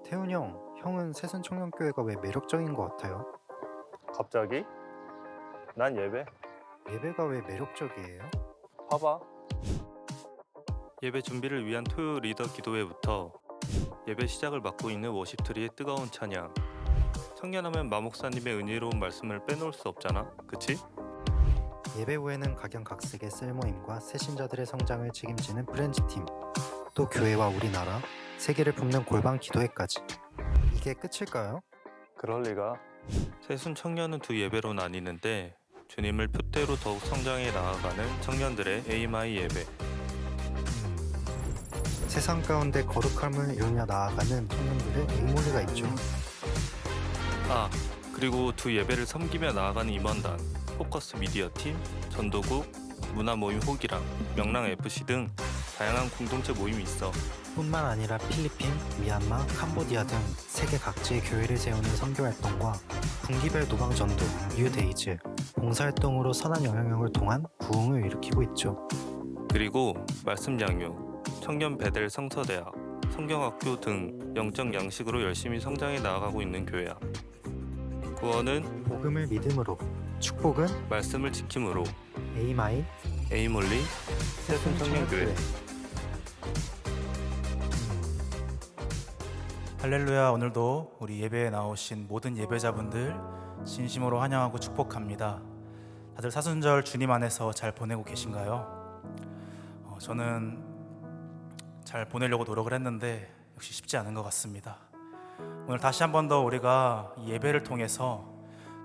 태훈 형, 형은 새순청년교회가 왜 매력적인 것 같아요? 갑자기? 난 예배. 예배가 왜 매력적이에요? 봐봐. 예배 준비를 위한 토요 리더 기도회부터 예배 시작을 맡고 있는 워십트리의 뜨거운 찬양, 청년하면 마목사님의 은혜로운 말씀을 빼놓을 수 없잖아, 그치? 예배 후에는 각양각색의 셀모임과 새신자들의 성장을 책임지는 프렌즈팀, 또 교회와 우리나라, 세계를 품는 골방 기도회까지. 이게 끝일까요? 그럴 리가. 새순 청년은 두 예배로 나뉘는데 주님을 표대로 더욱 성장해 나아가는 청년들의 AMI 예배, 세상 가운데 거룩함을 이루며 나아가는 청년들의 에이몰리가 있죠. 그리고 두 예배를 섬기며 나아가는 임원단, 포커스 미디어팀, 전도국, 문화모임 호기랑, 명랑FC 등 다양한 공동체 모임이 있어. 뿐만 아니라 필리핀, 미얀마, 캄보디아 등 세계 각지의 교회를 세우는 선교활동과 분기별 도방전도, 뉴데이즈, 봉사활동으로 선한 영향력을 통한 부흥을 일으키고 있죠. 그리고 말씀 양육, 청년 베델 성서대학, 성경학교 등 영적 양식으로 열심히 성장해 나아가고 있는 교회야. 구원은 복음을 믿음으로, 축복은 말씀을 지킴으로. 에이마이, 에이몰리 새순 청년교회. 할렐루야. 오늘도 우리 예배에 나오신 모든 예배자분들 진심으로 환영하고 축복합니다. 다들 사순절 주님 안에서 잘 보내고 계신가요? 저는 잘 보내려고 노력을 했는데 역시 쉽지 않은 것 같습니다. 오늘 다시 한 번 더 우리가 이 예배를 통해서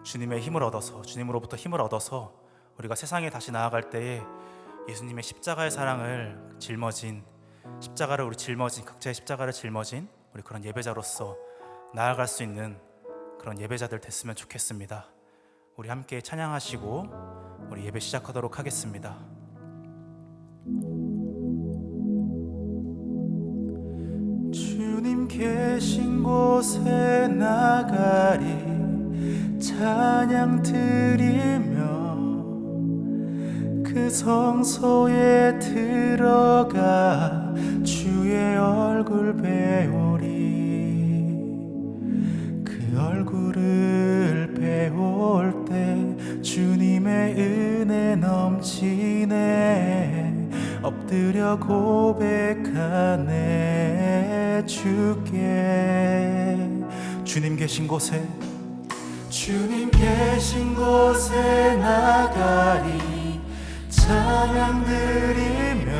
주님의 힘을 얻어서, 주님으로부터 힘을 얻어서 우리가 세상에 다시 나아갈 때에 예수님의 십자가의 사랑을 짊어진, 십자가를 우리 짊어진, 각자의 십자가를 짊어진 우리 그런 예배자로서 나아갈 수 있는 그런 예배자들 됐으면 좋겠습니다. 우리 함께 찬양하시고 우리 예배 시작하도록 하겠습니다. 주님 계신 곳에 나가리 찬양 드리며 그 성소에 들어가 주의 얼굴 배우리. 그 얼굴을 배울 때 주님의 은혜 넘치네. 엎드려 고백하네 주께. 주님 계신 곳에, 주님 계신 곳에 나가리 찬양 드리며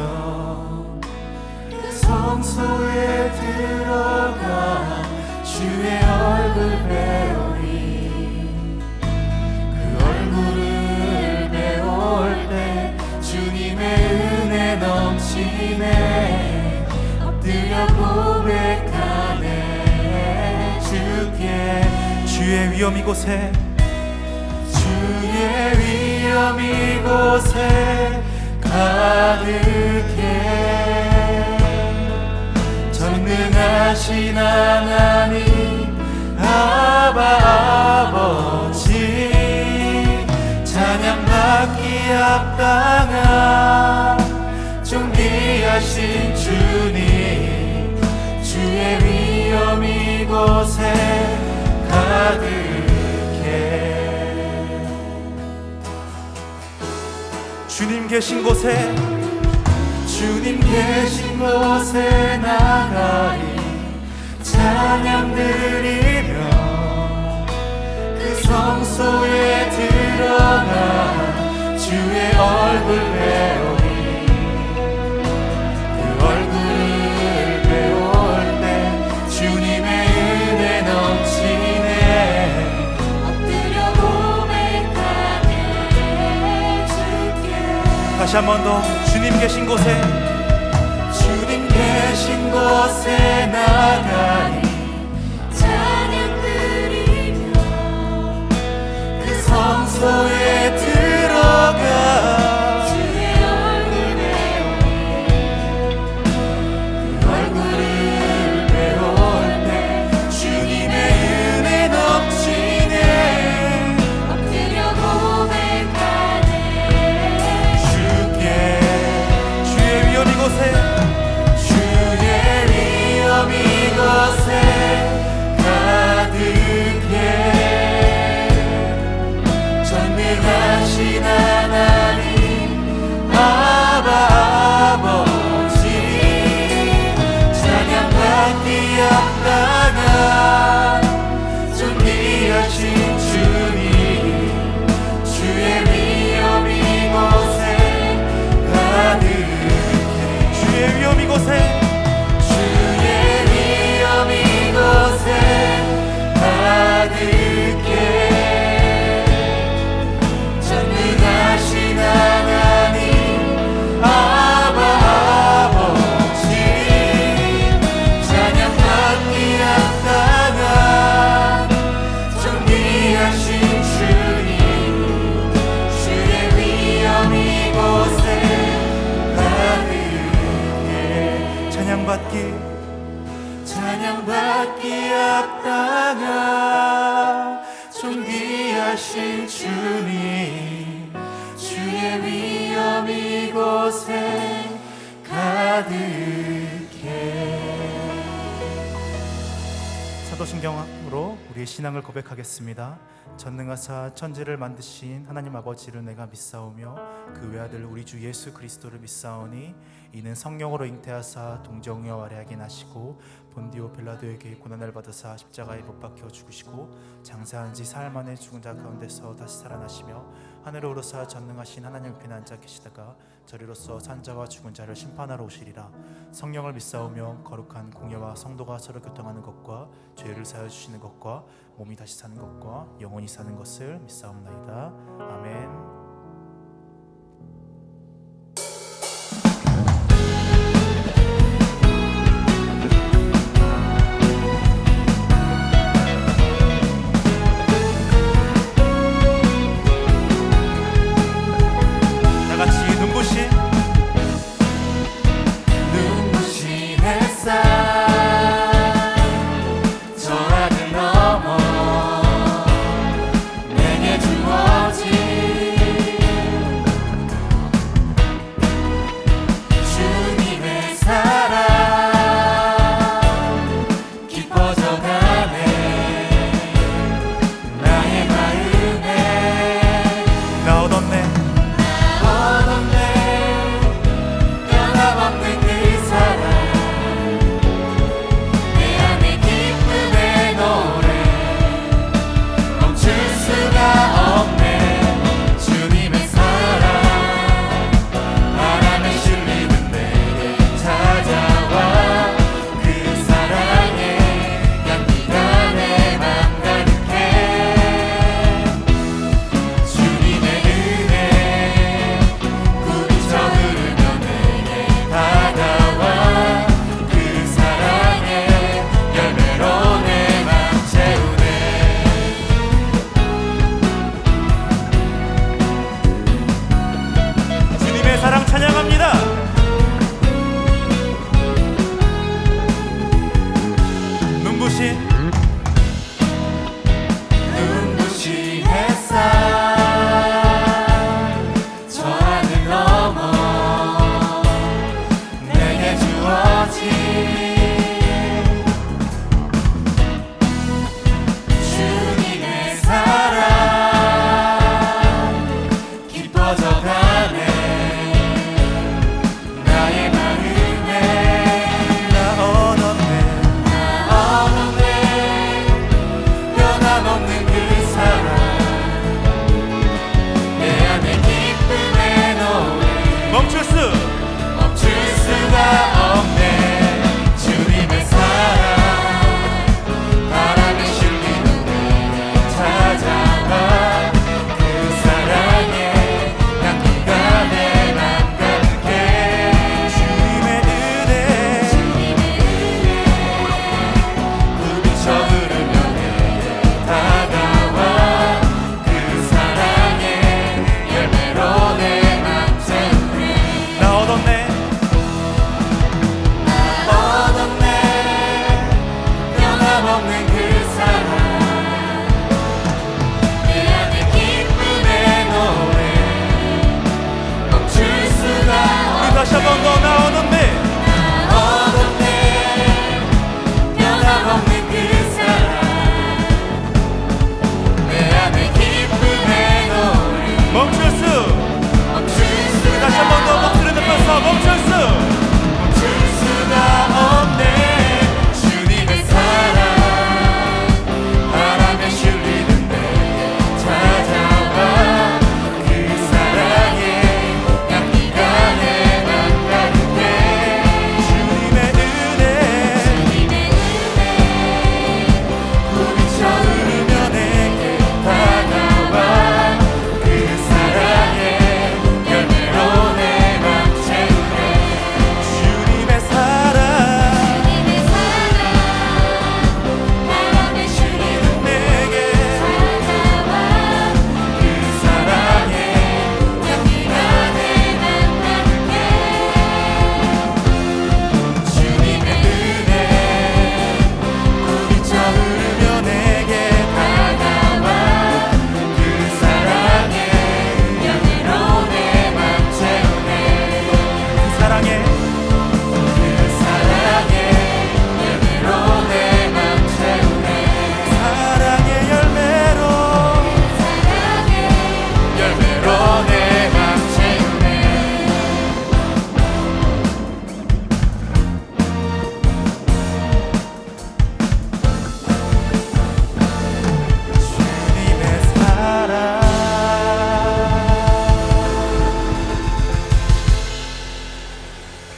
그 성소에 들어가 주의 얼굴 배우리. 그 얼굴을 배울 때 주님의 은혜 넘치네. 엎드려 고백하네 주께. 주의 위엄 이곳에, 주의 위엄 이곳에 가득해. 전능하신 하나님 아바 아버지, 찬양받기 합당한 존귀하신 주님, 주의 위엄 이곳에 가득해. 주님 계신 곳에, 주님 계신 곳에 나가리 찬양 드리며 그 성소에 들어가 주의 얼굴 배우리. 그 얼굴을 배울 때 주님의 은혜 넘치네. 엎드려 고백하네 주께. 다시 한 번 더. 주님 계신 곳에, 주님 계신 곳에 나가리 찬양 드리며 그 성소에 들어가 주의 얼굴 배우리. 그 얼굴을 배울 때 주님의 은혜 넘치네. 엎드려 고백하네 주께. 주의 위엄 이곳에, 주의 위엄 이곳에 찬양받기 합당한 존귀하신 주님, 주의 위엄 이곳에 가득해. 사도신경으로 우리의 신앙을 고백하겠습니다. 전능하사 천지를 만드신 하나님 아버지를 내가 믿사오며 그 외아들 우리 주 예수 그리스도를 믿사오니 이는 성령으로 잉태하사 동정녀 아래하게 나시고 본디오 빌라도에게 고난을 받으사 십자가에 못 박혀 죽으시고 장사한 지 사흘 만에 죽은 자 가운데서 다시 살아나시며 하늘에 오르사 전능하신 하나님 옆에 앉아 계시다가 저리로서 산 자와 죽은 자를 심판하러 오시리라. 성령을 믿사오며 거룩한 공예와 성도가 서로 교통하는 것과 죄를 사하여 주시는 것과 몸이 다시 사는 것과 영원히 사는 것을 믿사옵나이다. 아멘.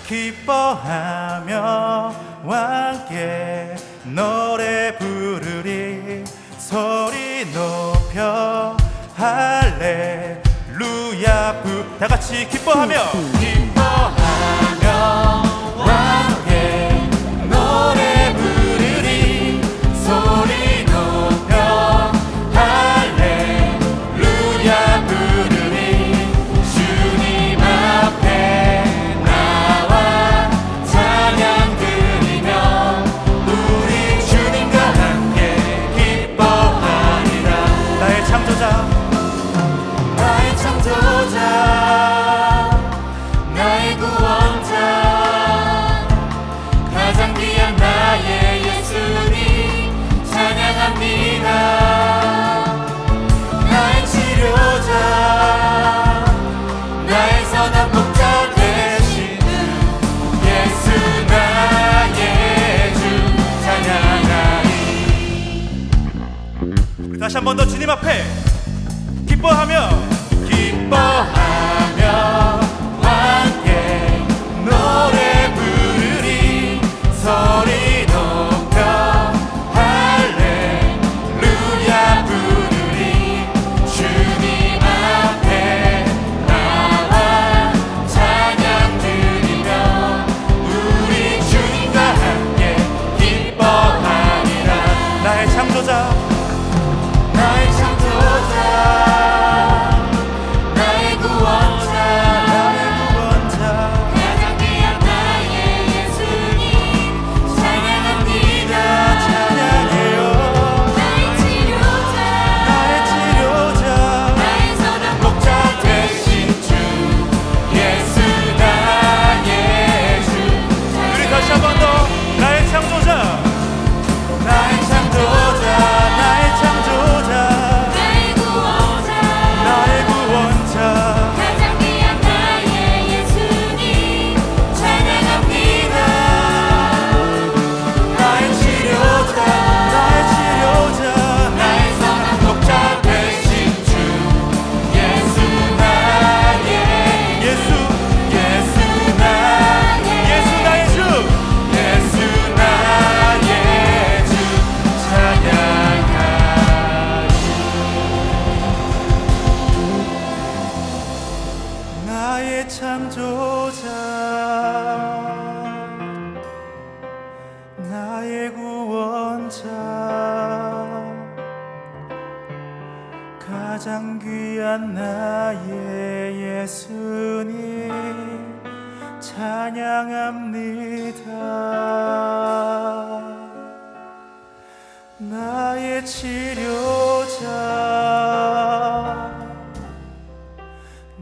기뻐하며 함께 노래 부르리 소리 높여 할렐루야 다 같이 기뻐하며 함께 노래 부르리 소리 높여 할렐루야 부르리 주님 앞에 나와 찬양 드리며 우리 주님과 함께 기뻐하리라. 나의 창조자 나의 구원자 가장 귀한 나의 예수님 찬양합니다. 나의 치료자 나의 선한 목자 되신 주 예수 나의 주 찬양하리. 우리 다시 한 번 더 주님 앞에 기뻐하며 함께 노래 부르리 소리 높여 할렐루야 부르리 주님 앞에 나와 찬양 드리며 우리 주님과 함께 기뻐하리라. 나의 창조자 나의 구원자 가장 귀한 나의 예수님 찬양합니다. 나의 치료자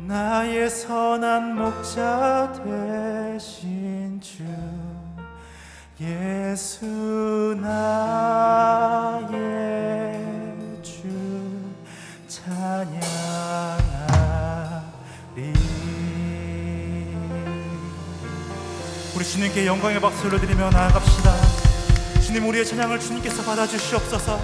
나의 선한 목자 되신 주 예수 나의 주 찬양하리. 우리 주님께 영광의 박수를 드리며 나아갑시다. 주님, 우리의 찬양을 주님께서 받아주시옵소서.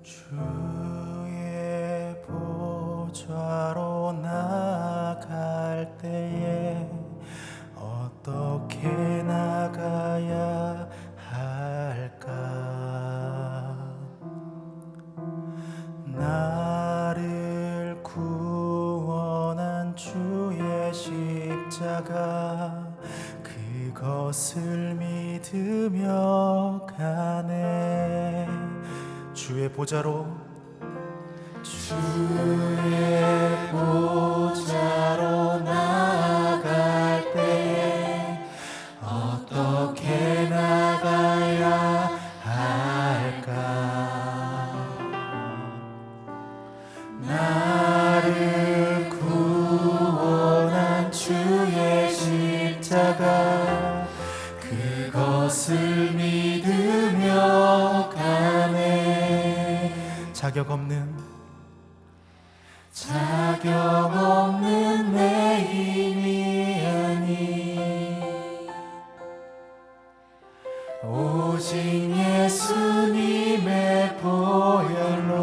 주의 보좌로 나갈 때에 어떻게 나가야 할까? 나를 구원한 주의 십자가 그것을 믿으며 가네. 주의 보좌로 나갈 때 어떻게 나가야 할까? 나를 구원한 주의 십자가 그것을 믿으며 가네. 자격 없는 내 힘이 오직 예수님의 보혈로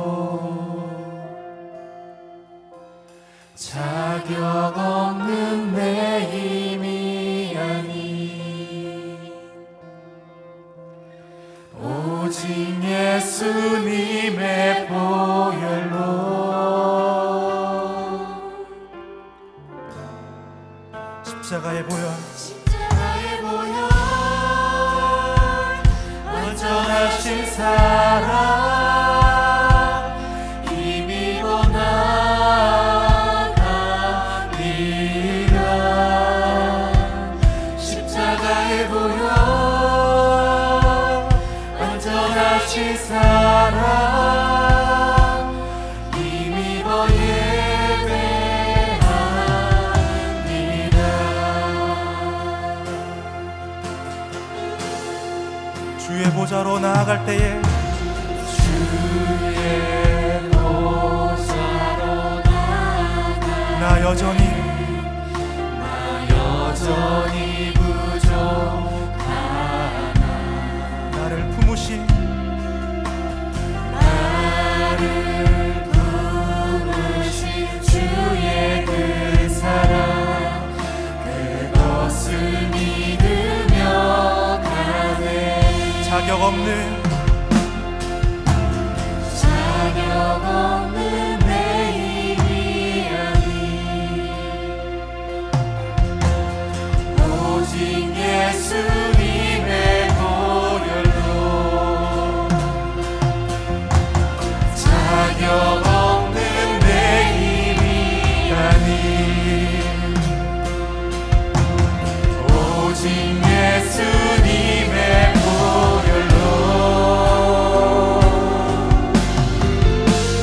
자격 없는 내 힘이 아니 오직 예수님의 보혈로 십자가의 보혈 완전하신 사랑 힘입어 나가리라 십자가의 보혈 완전하신 사랑 힘입어 주의 보좌로 나아갈 때에 주의 보좌로 나 여전히 부족하나 나를 품으신 주의 그 사랑 그것을 믿으며 가네 자격 없는 내 힘이 아니 오직 예수님의 보혈로 자격 없는 내 힘이 아니 오직 예수님의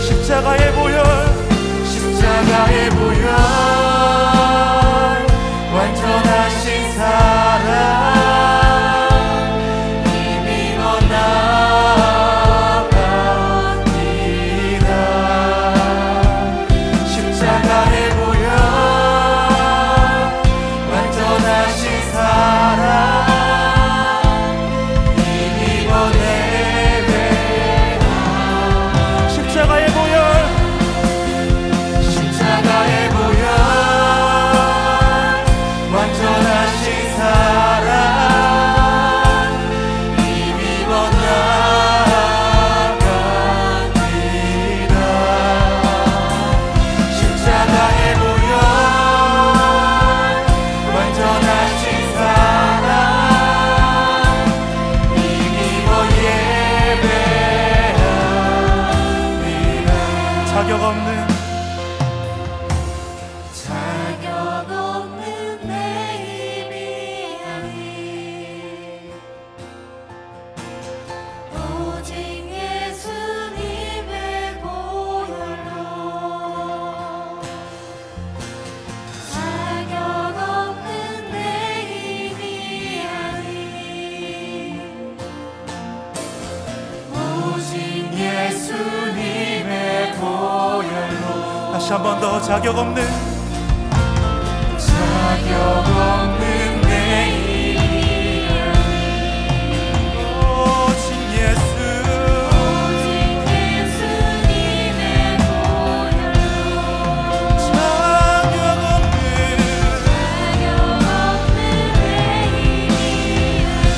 십자가의 보혈 완전하신 사랑 힘입어 나가리라 십자가의 보혈 완전하신 사랑 힘입어 내배라 십자가의 보혈 완전하신 사랑 힘입어 나가리라 십자가의 보혈 완전하신 사랑 힘입어 예배하리라 자격 없는 내 힘이 아니 오직 예수님의 보혈로 자격 없는 내 힘이 아니 오직 예수님의 보혈로 다시 한 번 더 자격 없는 내 힘이 아니 오직 예수님의 보혈로 자격 없는 내 힘이 아니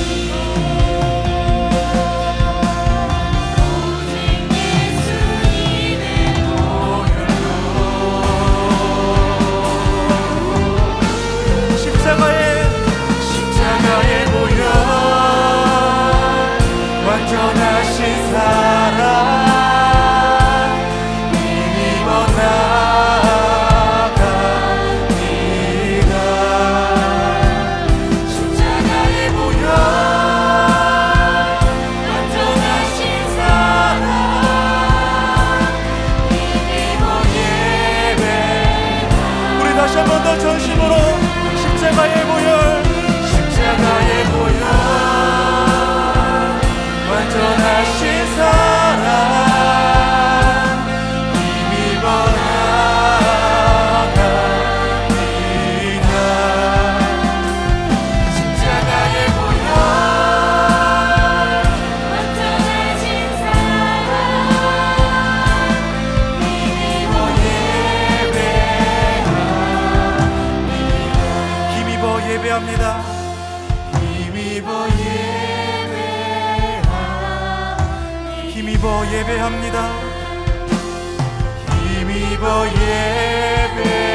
오직 예수님의 보혈로 힘입어 예배합니다. 힘입어 예배합니다. 힘입어 예배합니다. 힘입어 예배합니다.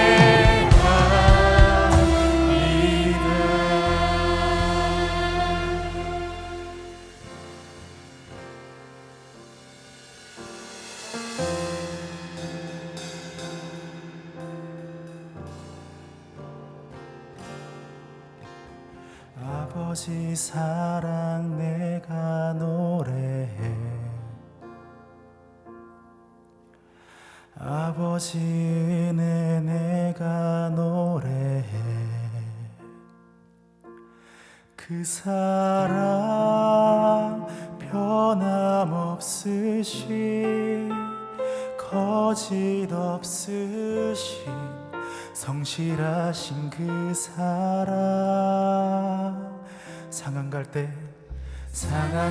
아버지 사랑 내가 노래해. 아버지 은혜 내가 노래해. 그 사랑 변함없으신 거짓 없으신 성실하신 그 사랑. 상한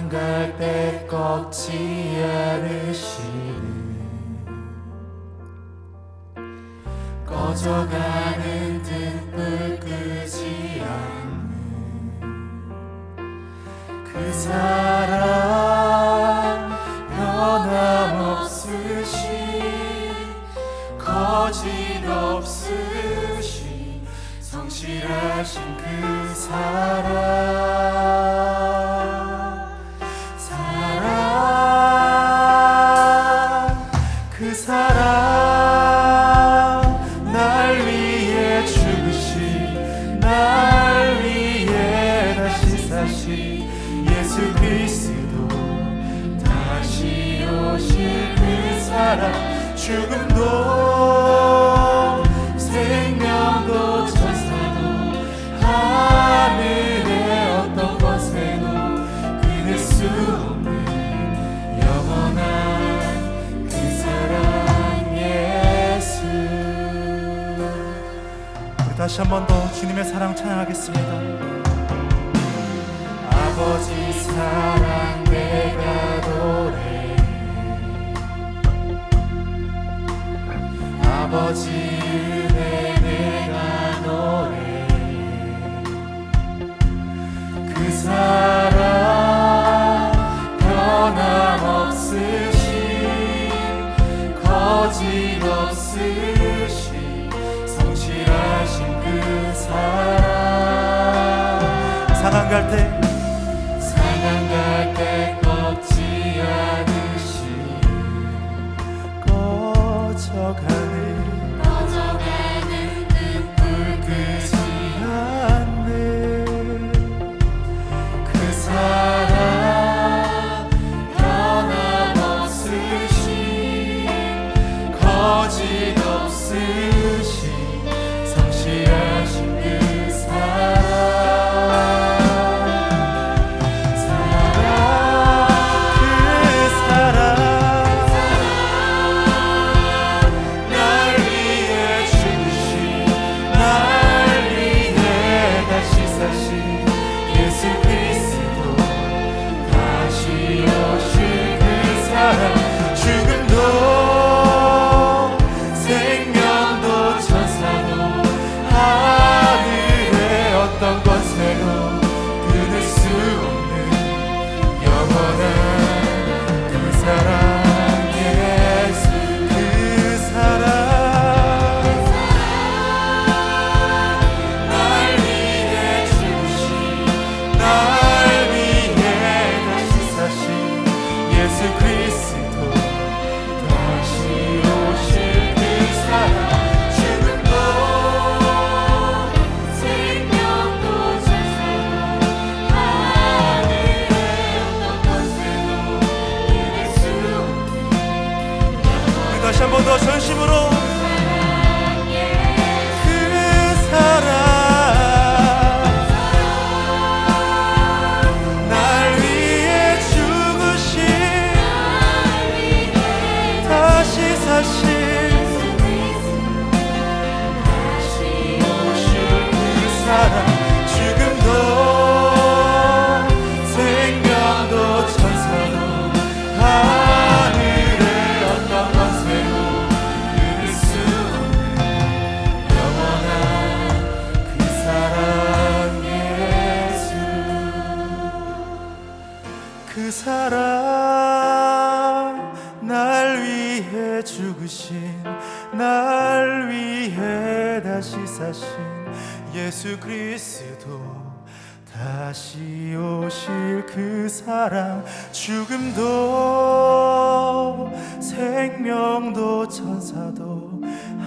갈 때 꺾지 않으시는 꺼져가는 등불 끄지 않는 그 사랑 변함없으신 거짓 없으신 성실하신 그 그 사랑 날 위해 죽으신 날 위해 다시 사신 예수 그리스도 다시 오실 그 사랑 죽음도 생명도 천사도 하늘의 어떤 권세도 끊을 수 없는 영원한 그 사랑 예수. 우리 다시 한 번 더 주님의 사랑 찬양하겠습니다. 아버지 사랑 내가 노래해. 아버지 은혜 내가 노래해. 그 사랑 변함없으신 거짓 없으신 성실하신 그 사랑. 상한 갈 때 꺾지 않으신 꺼져가는 등불 끄지 않는 그 사랑 변함없으신 거짓 없으신 성실하신 그 사랑 다시 한 번 더 전심으로 그 사랑 날 위해 죽으신 다시 사신 오실 그 사랑 죽음도 생명도 천사도 하늘의 어떤 권세도 끊을 수 없는 영원한 그 사랑 그 사랑 날 위해 죽으신 날 위해 다시 사신 예수 그리스도 다시 오실 그 사랑 죽음도 생명도 천사도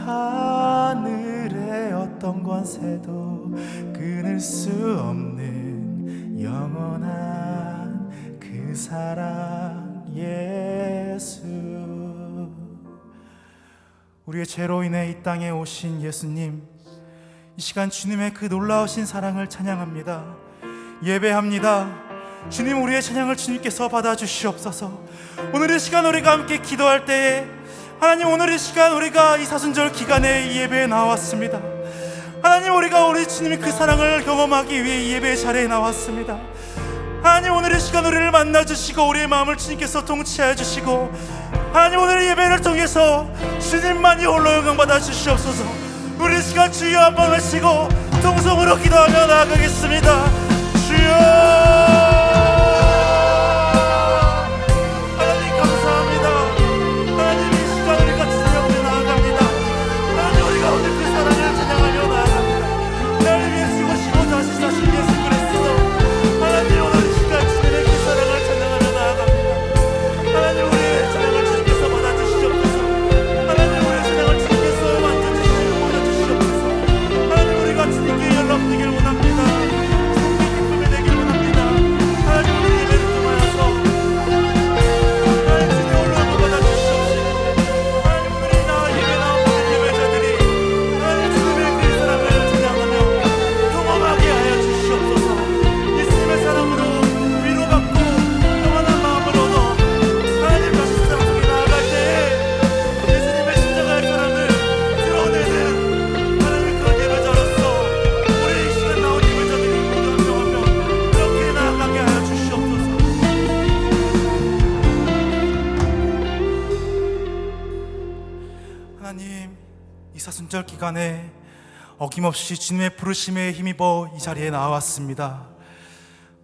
하늘의 어떤 권세도 끊을 수 없는 영원한 그 사랑 예수. 우리의 죄로 인해 이 땅에 오신 예수님, 이 시간 주님의 그 놀라우신 사랑을 찬양합니다. 예배합니다. 주님, 우리의 찬양을 주님께서 받아주시옵소서. 오늘 이 시간 우리가 함께 기도할 때에 하나님, 오늘 이 시간 우리가 이 사순절 기간에 이 예배에 나왔습니다. 하나님, 우리가 우리 주님의 그 사랑을 경험하기 위해 이 예배의 자리에 나왔습니다. 하나님, 오늘 이 시간 우리를 만나주시고 우리의 마음을 주님께서 통치하여 주시고 하나님, 오늘 예배를 통해서 주님만이 홀로 영광 받아 주시옵소서. 우리 이 시간 주여 한번 외치고 통성으로 기도하며 나아가겠습니다. 주여, 하나님 감사합니다. 하나님, 이 시간 우리가 주님 앞에 나아갑니다. 하나님, 우리가 오늘 그 사랑을 찬양하며 나아갑니다. 나를 위해 죽으시고 다시 사신 예수 그리스도, 하나님, 오늘 이 시간 주님의 그 사랑을 찬양하며 나아갑니다. 하나님, 우리의 찬양을 주님께서 받아주시옵소서. 하나님, 우리의 찬양을 주님께서 만져주시고 받아주시옵소서. 하나님, 우리가 주님께 연락되길 원합니다. 하나님, 이 사순절 기간에 어김없이 주님의 부르심에 힘입어 이 자리에 나왔습니다.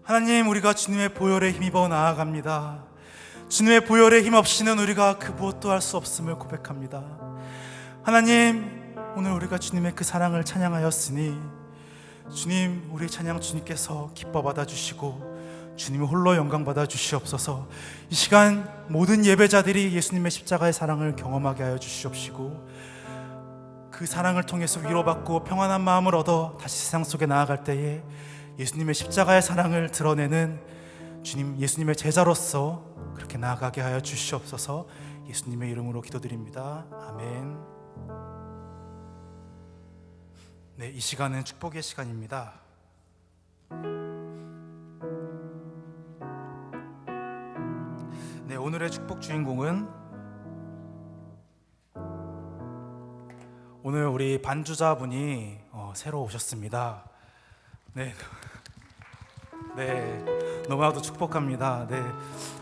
하나님, 우리가 주님의 보혈에 힘입어 나아갑니다. 주님의 보혈에 힘없이는 우리가 그 무엇도 할 수 없음을 고백합니다. 하나님, 오늘 우리가 주님의 그 사랑을 찬양하였으니 주님, 우리의 찬양 주님께서 기뻐 받아주시고 주님 홀로 영광 받아 주시옵소서. 이 시간 모든 예배자들이 예수님의 십자가의 사랑을 경험하게 하여 주시옵시고 그 사랑을 통해서 위로받고 평안한 마음을 얻어 다시 세상 속에 나아갈 때에 예수님의 십자가의 사랑을 드러내는 주님, 예수님의 제자로서 그렇게 나아가게 하여 주시옵소서. 예수님의 이름으로 기도드립니다. 아멘. 네, 이 시간은 축복의 시간입니다. 네, 오늘의 축복 주인공은 오늘 우리 반주자분이 새로 오셨습니다. 네, 너무나도 축복합니다. 네,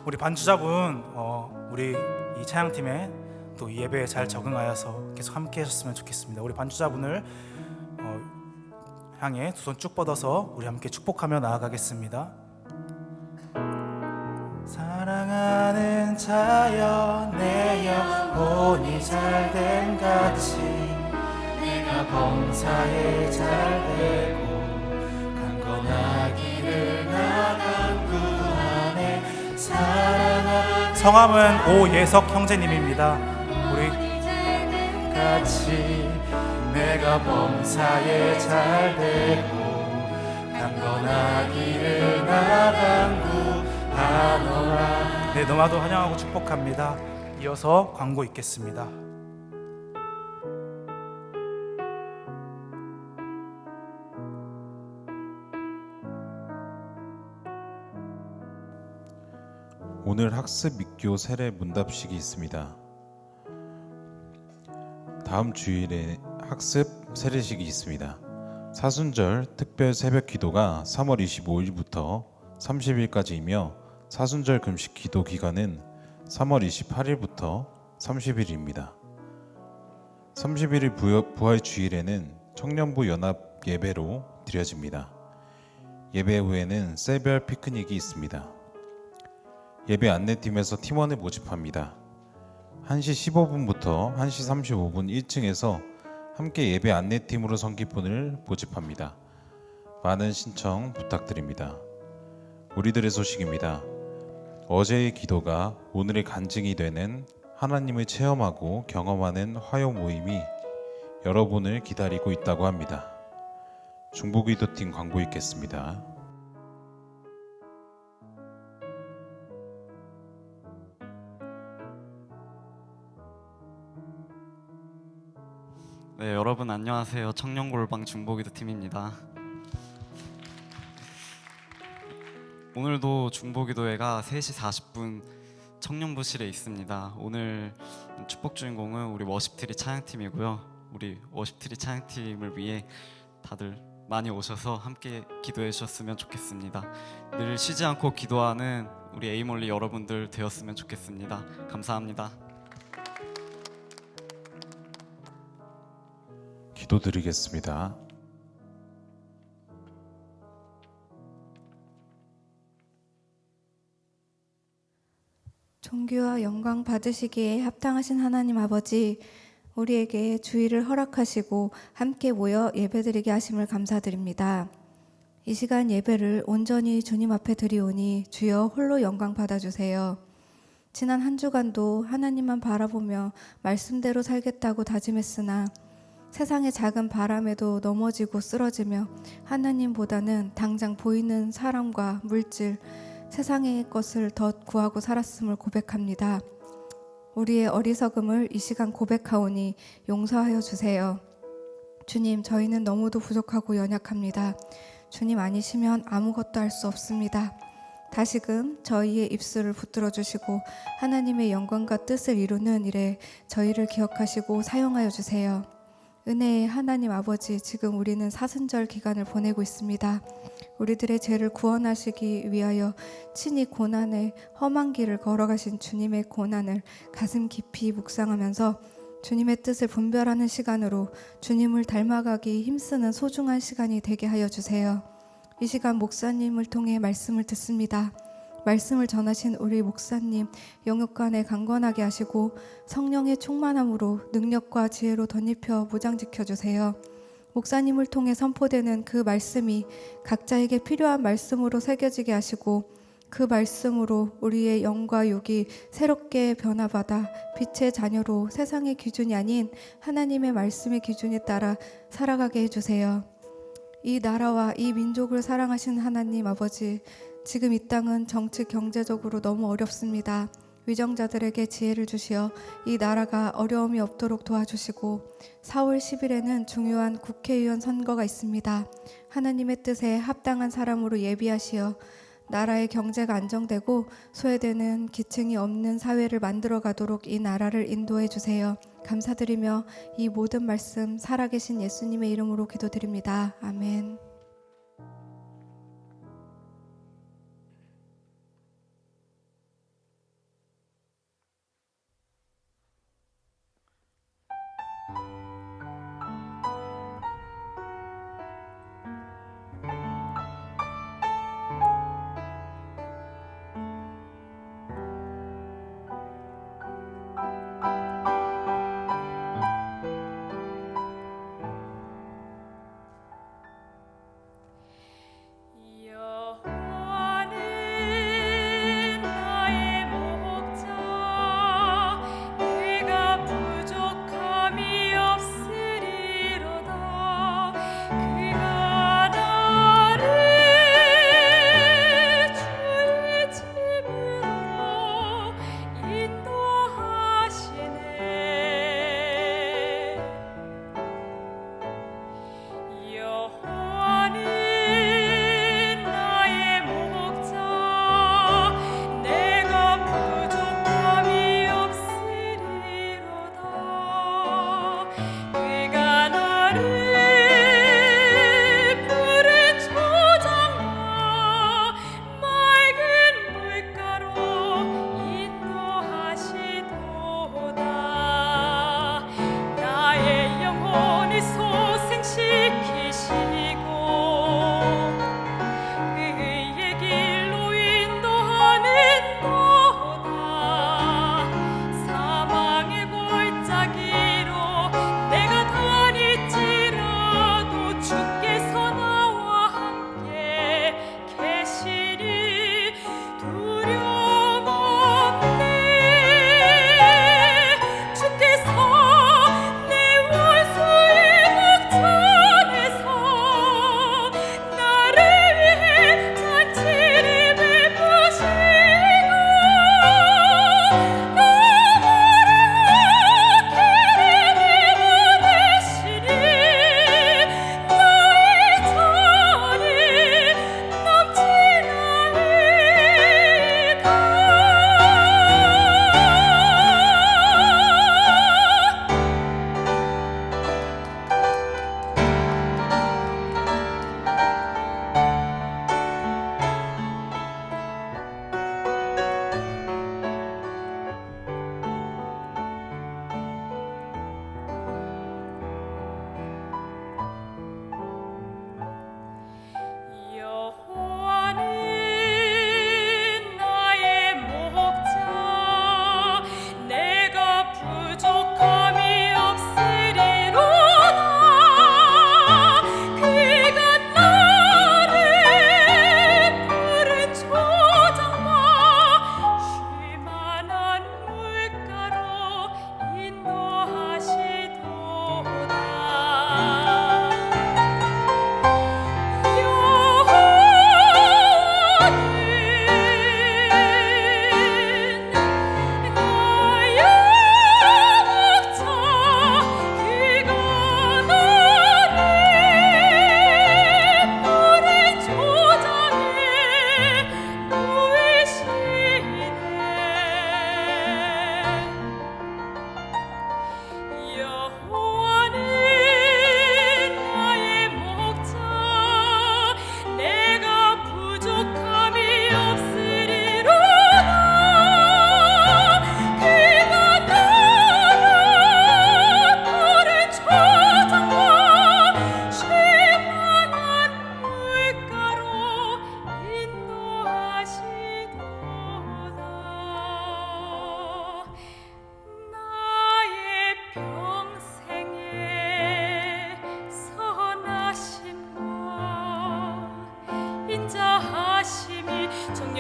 우리 반주자분, 우리 이 찬양팀에 또 이 예배에 잘 적응하여서 계속 함께 하셨으면 좋겠습니다. 우리 반주자분을 향해 두 손 쭉 뻗어서 우리 함께 축복하며 나아가겠습니다. 사랑하는 자여, 내 영혼이 잘됨 같이 내가 범사에 잘되고 강건하기를 나간 구 안에 사랑하는 성함은 오예석 형제님입니다. 우리 같이 내가 범사에 잘되고 강건하기를 나간 구 하노라. 네, 너마도 환영하고 축복합니다. 이어서 광고 있겠습니다. 오늘 학습 믿교 세례 문답식이 있습니다. 다음 주일에 학습 세례식이 있습니다. 사순절 특별 새벽 기도가 3월 25일부터 30일까지이며 사순절 금식 기도 기간은 3월 28일부터 30일입니다. 31일 부활 주일에는 청년부 연합 예배로 드려집니다. 예배 후에는 셀별 피크닉이 있습니다. 예배 안내팀에서 팀원을 모집합니다. 1시 15분부터 1시 35분 1층에서 함께 예배 안내팀으로 섬길 분을 모집합니다. 많은 신청 부탁드립니다. 우리들의 소식입니다. 어제의 기도가 오늘의 간증이 되는 하나님을 체험하고 경험하는 화요 모임이 여러분을 기다리고 있다고 합니다. 중보기도팀 광고 읽겠습니다. 네, 여러분 안녕하세요. 청년골방 중보기도 팀입니다. 오늘도 중보기도회가 3시 40분 청년부실에 있습니다. 오늘 축복 주인공은 우리 워십트리 찬양팀이고요. 우리 워십트리 찬양팀을 위해 다들 많이 오셔서 함께 기도해 주셨으면 좋겠습니다. 늘 쉬지 않고 기도하는 우리 에이몰리 여러분들 되었으면 좋겠습니다. 감사합니다. 기도드리겠습니다. 존귀와 영광 받으시기에 합당하신 하나님 아버지, 우리에게 주의를 허락하시고 함께 모여 예배드리게 하심을 감사드립니다. 이 시간 예배를 온전히 주님 앞에 드리오니 주여 홀로 영광 받아주세요. 지난 한 주간도 하나님만 바라보며 말씀대로 살겠다고 다짐했으나 세상의 작은 바람에도 넘어지고 쓰러지며 하나님보다는 당장 보이는 사람과 물질, 세상의 것을 더 구하고 살았음을 고백합니다. 우리의 어리석음을 이 시간 고백하오니 용서하여 주세요. 주님, 저희는 너무도 부족하고 연약합니다. 주님 아니시면 아무것도 할 수 없습니다. 다시금 저희의 입술을 붙들어 주시고 하나님의 영광과 뜻을 이루는 일에 저희를 기억하시고 사용하여 주세요. 은혜의 하나님 아버지, 지금 우리는 사순절 기간을 보내고 있습니다. 우리들의 죄를 구원하시기 위하여 친히 고난의 험한 길을 걸어가신 주님의 고난을 가슴 깊이 묵상하면서 주님의 뜻을 분별하는 시간으로 주님을 닮아가기 힘쓰는 소중한 시간이 되게 하여 주세요. 이 시간 목사님을 통해 말씀을 듣습니다. 말씀을 전하신 우리 목사님 영육간에 강건하게 하시고 성령의 충만함으로 능력과 지혜로 덧입혀 무장지켜 주세요. 목사님을 통해 선포되는 그 말씀이 각자에게 필요한 말씀으로 새겨지게 하시고 그 말씀으로 우리의 영과 육이 새롭게 변화받아 빛의 자녀로 세상의 기준이 아닌 하나님의 말씀의 기준에 따라 살아가게 해주세요. 이 나라와 이 민족을 사랑하신 하나님 아버지, 지금 이 땅은 정치 경제적으로 너무 어렵습니다. 위정자들에게 지혜를 주시어 이 나라가 어려움이 없도록 도와주시고 4월 10일에는 중요한 국회의원 선거가 있습니다. 하나님의 뜻에 합당한 사람으로 예비하시어 나라의 경제가 안정되고 소외되는 기층이 없는 사회를 만들어 가도록 이 나라를 인도해 주세요. 감사드리며 이 모든 말씀 살아계신 예수님의 이름으로 기도드립니다. 아멘.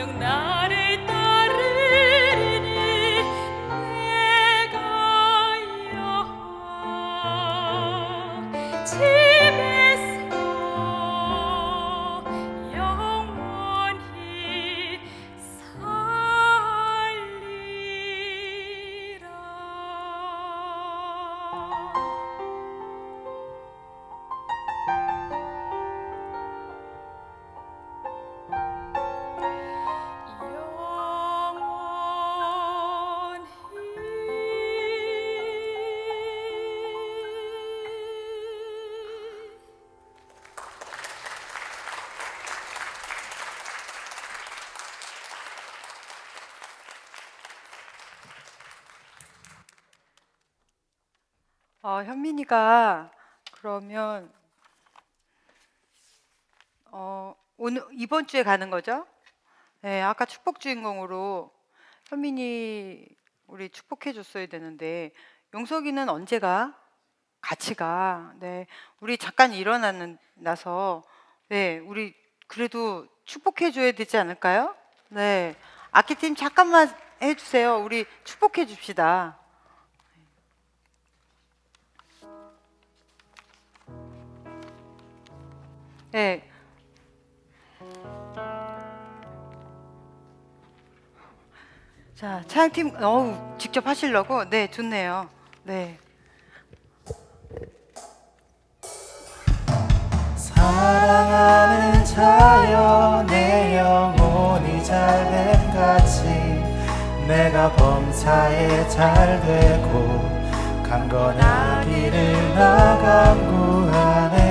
오직 나를 따르리니 내가 여호와 집에서 영원히 현민이가 그러면 오늘 이번 주에 가는 거죠? 네, 아까 축복 주인공으로 현민이 우리 축복해 줬어야 되는데 용석이는 언제 가? 같이 가. 네, 우리 잠깐 나서 네, 우리 그래도 축복해 줘야 되지 않을까요? 네, 악기팀 잠깐만 해주세요. 우리 축복해 줍시다. 네. 자, 차양팀 직접 하시려고? 네, 좋네요. 네. 사랑하는 자여 내 영혼이 잘됨 같이 내가 범사에 잘되고 강건한 길을 나간구하네.